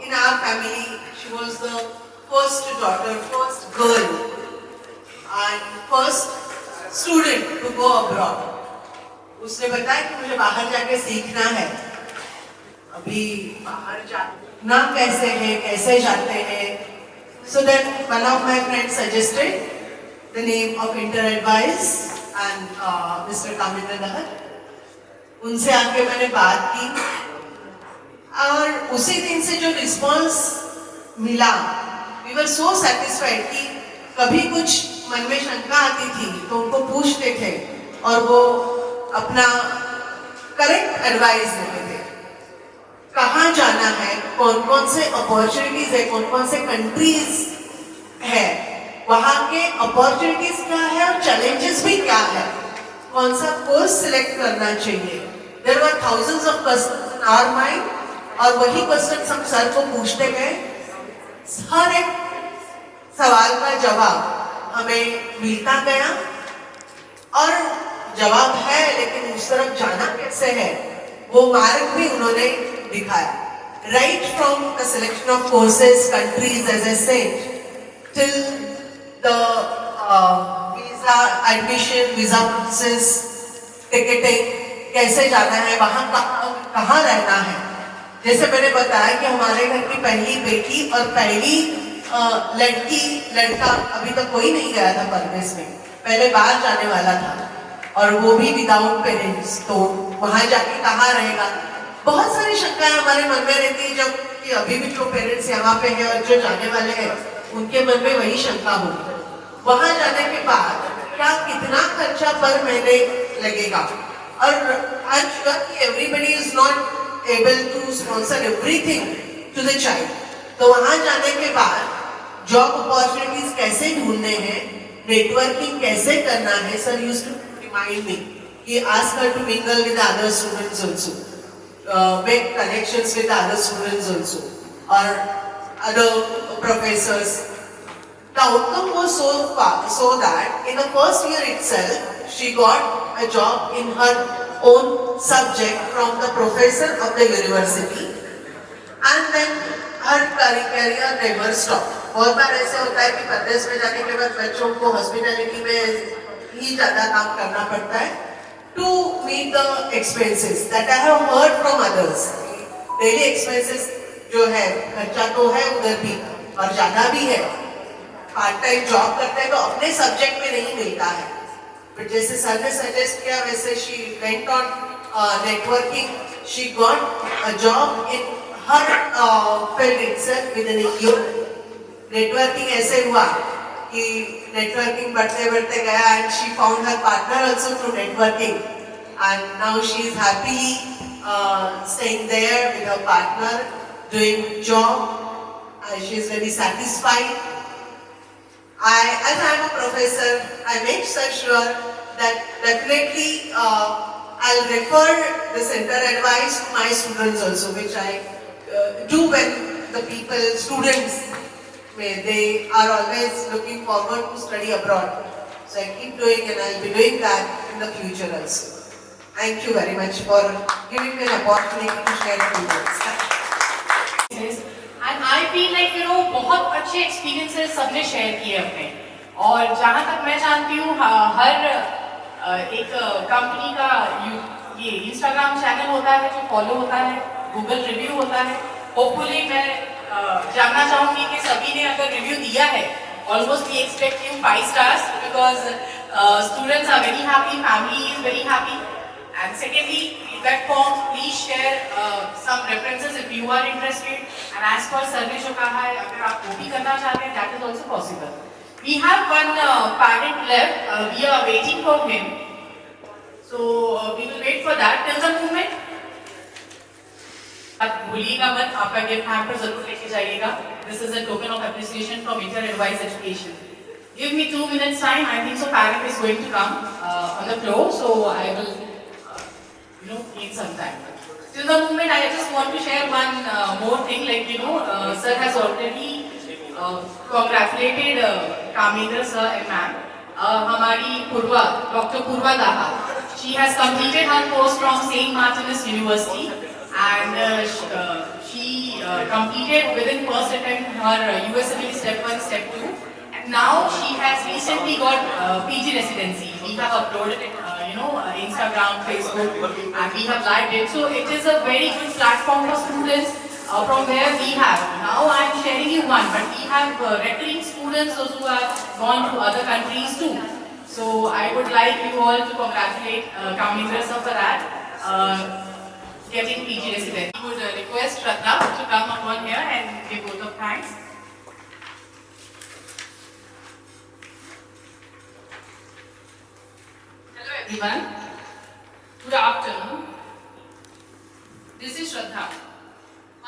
in our family, she was the first daughter, first girl, and first student to go abroad. उसने बताया कि मुझे बाहर जाके सीखना है। अभी बाहर जाना कैसे है, कैसे जाते हैं? So then one of my friends suggested the name of Inter Advice and Mr. Kamendra Dahat. उनसे आके मैंने बात की, और उसी दिन से जो रिस्पॉन्स मिला, वी वर सो सेटिस्फाइड कि कभी कुछ मन में शंका आती थी तो उनको पूछते थे और वो अपना करेक्ट एडवाइस देते थे। कहाँ जाना है, कौन कौन से अपॉर्चुनिटीज है, कौन कौन से कंट्रीज है, वहाँ के अपॉर्चुनिटीज क्या है और चैलेंजेस भी क्या है, कौन सा कोर्स सिलेक्ट करना चाहिए। There were thousands of questions in our mind, और वही क्वेश्चन हम सर को पूछते गए। हर एक सवाल का जवाब हमें मिलता गया, और जवाब है लेकिन उस तरफ जाना कैसे है वो मार्ग भी उन्होंने दिखाया। Right from the selection of courses, countries as I said, till the visa admission, visa process, ticketing, कैसे जाना है, वहाँ कहाँ रहना है। जैसे मैंने बताया कि हमारे घर की पहली बेटी और पहली लड़का अभी तक कोई नहीं गया था परदेश में, पहले बाहर जाने वाला था और वो भी विदाउट पेरेंट्स, तो वहाँ जाके कहाँ रहेगा। बहुत सारी शंकाएं हमारे मन में रहती है, जब कि अभी भी जो पेरेंट्स यहाँ पे हैं और जो जाने वाले हैं उनके मन में वही शंका होगी। वहाँ जाने के बाद क्या कितना खर्चा पर महीने लगेगा, और आई एम श्योर कि everybody is not able to sponsor everything to the child. तो वहाँ जाने के बाद जॉब अपॉर्चुनिटीज कैसे ढूंढने हैं, नेटवर्किंग कैसे करना है। Sir used to remind me कि ask her to mingle with other students also, make connections with other students also, or other professors. The outcome was so that in the first year itself, she got a job in her own subject from the professor of the university, and then her career never stopped. बहुत बार ऐसे होता है कि प्रदेश में जाने के बाद बच्चों को हॉस्पिटैलिटी में ही ज़्यादा काम करना पड़ता है to meet the expenses that I have heard from others. Daily expenses जो है, खर्चा तो है उधर भी और ज़्यादा भी है। पार्ट टाइम जॉब करते हैं तो अपने सब्जेक्ट में नहीं मिलता है, बट जैसे सर ने सजेस्ट किया वैसे she went on networking, she got a job in her field itself within a year. Networking ऐसे हुआ कि नेटवर्किंग बढ़ते बढ़ते गया, and she found her partner also through networking, and now she is happily staying there with her partner doing job, and she is very satisfied. As I am a professor, I make sure that definitely I'll refer the center advice to my students also, which I do when the students, they are always looking forward to study abroad. So I keep doing, and I'll be doing that in the future also. Thank you very much for giving me an opportunity to share few words. And I feel like बहुत अच्छे experiences सबने share किए अपने, और जहाँ तक मैं जानती हूँ हर एक कंपनी का ये इंस्टाग्राम चैनल होता है जो फॉलो होता है, गूगल रिव्यू होता है. होपफुली मैं जानना चाहूँगी कि सभी ने अगर रिव्यू दिया है, almost we expect you 5 stars because students are very happy, family is very happy. And secondly, feedback form, please share some references if you are interested. And as per sir ने जो कहा है, अगर आप वो भी करना चाहते हैं, that is also possible. We have one parent left. We are waiting for him. So we will wait for that till the moment. भूलिएगा मत, आपका गिफ्ट हैम्पर जरूर लेके जाइएगा. This is a token of appreciation from Inter Advice Education. Give me 2 minutes time. I think so. Parent is going to come on the floor, so I will. Need some time. Till the moment, I just want to share one more thing. Like sir has already congratulated Kamendra sir and ma'am. Hamari Purva, Dr. Purva Daha. She has completed her course from St. Martin's University, and she completed within first attempt her USMLE Step 1, Step 2, and now she has recently got PG residency. We have uploaded it. Instagram, Facebook, and we have liked it. So it is a very good platform for students from where we have. Now I am sharing you one, but we have recurring students those who have gone to other countries too. So I would like you all to congratulate Kamendra sir for that, getting PG residency. I would request Shraddha to come upon here and give vote of thanks. Everyone, good afternoon. This is Shraddha.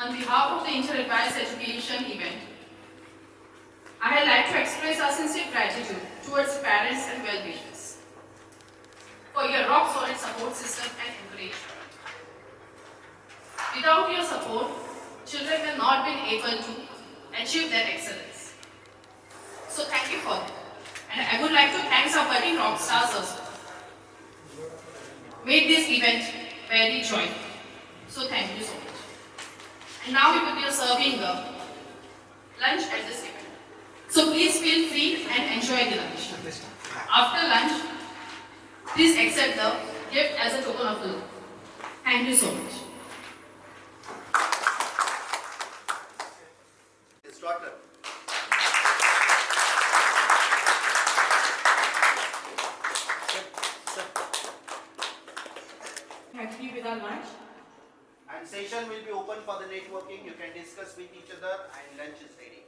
On behalf of the Inter Advice Education event, I would like to express our sincere gratitude towards parents and well-wishers for your rock-solid support system and encouragement. Without your support, children will not be able to achieve their excellence. So thank you for that. And I would like to thank our budding rock stars also. Made this event very joyful. So thank you so much. And now we will be serving lunch at this event. So please feel free and enjoy the lunch. After lunch, please accept the gift as a token of love. Thank you so much. His daughter. Happy with our lunch. And session will be open for the networking. You can discuss with each other and lunch is ready.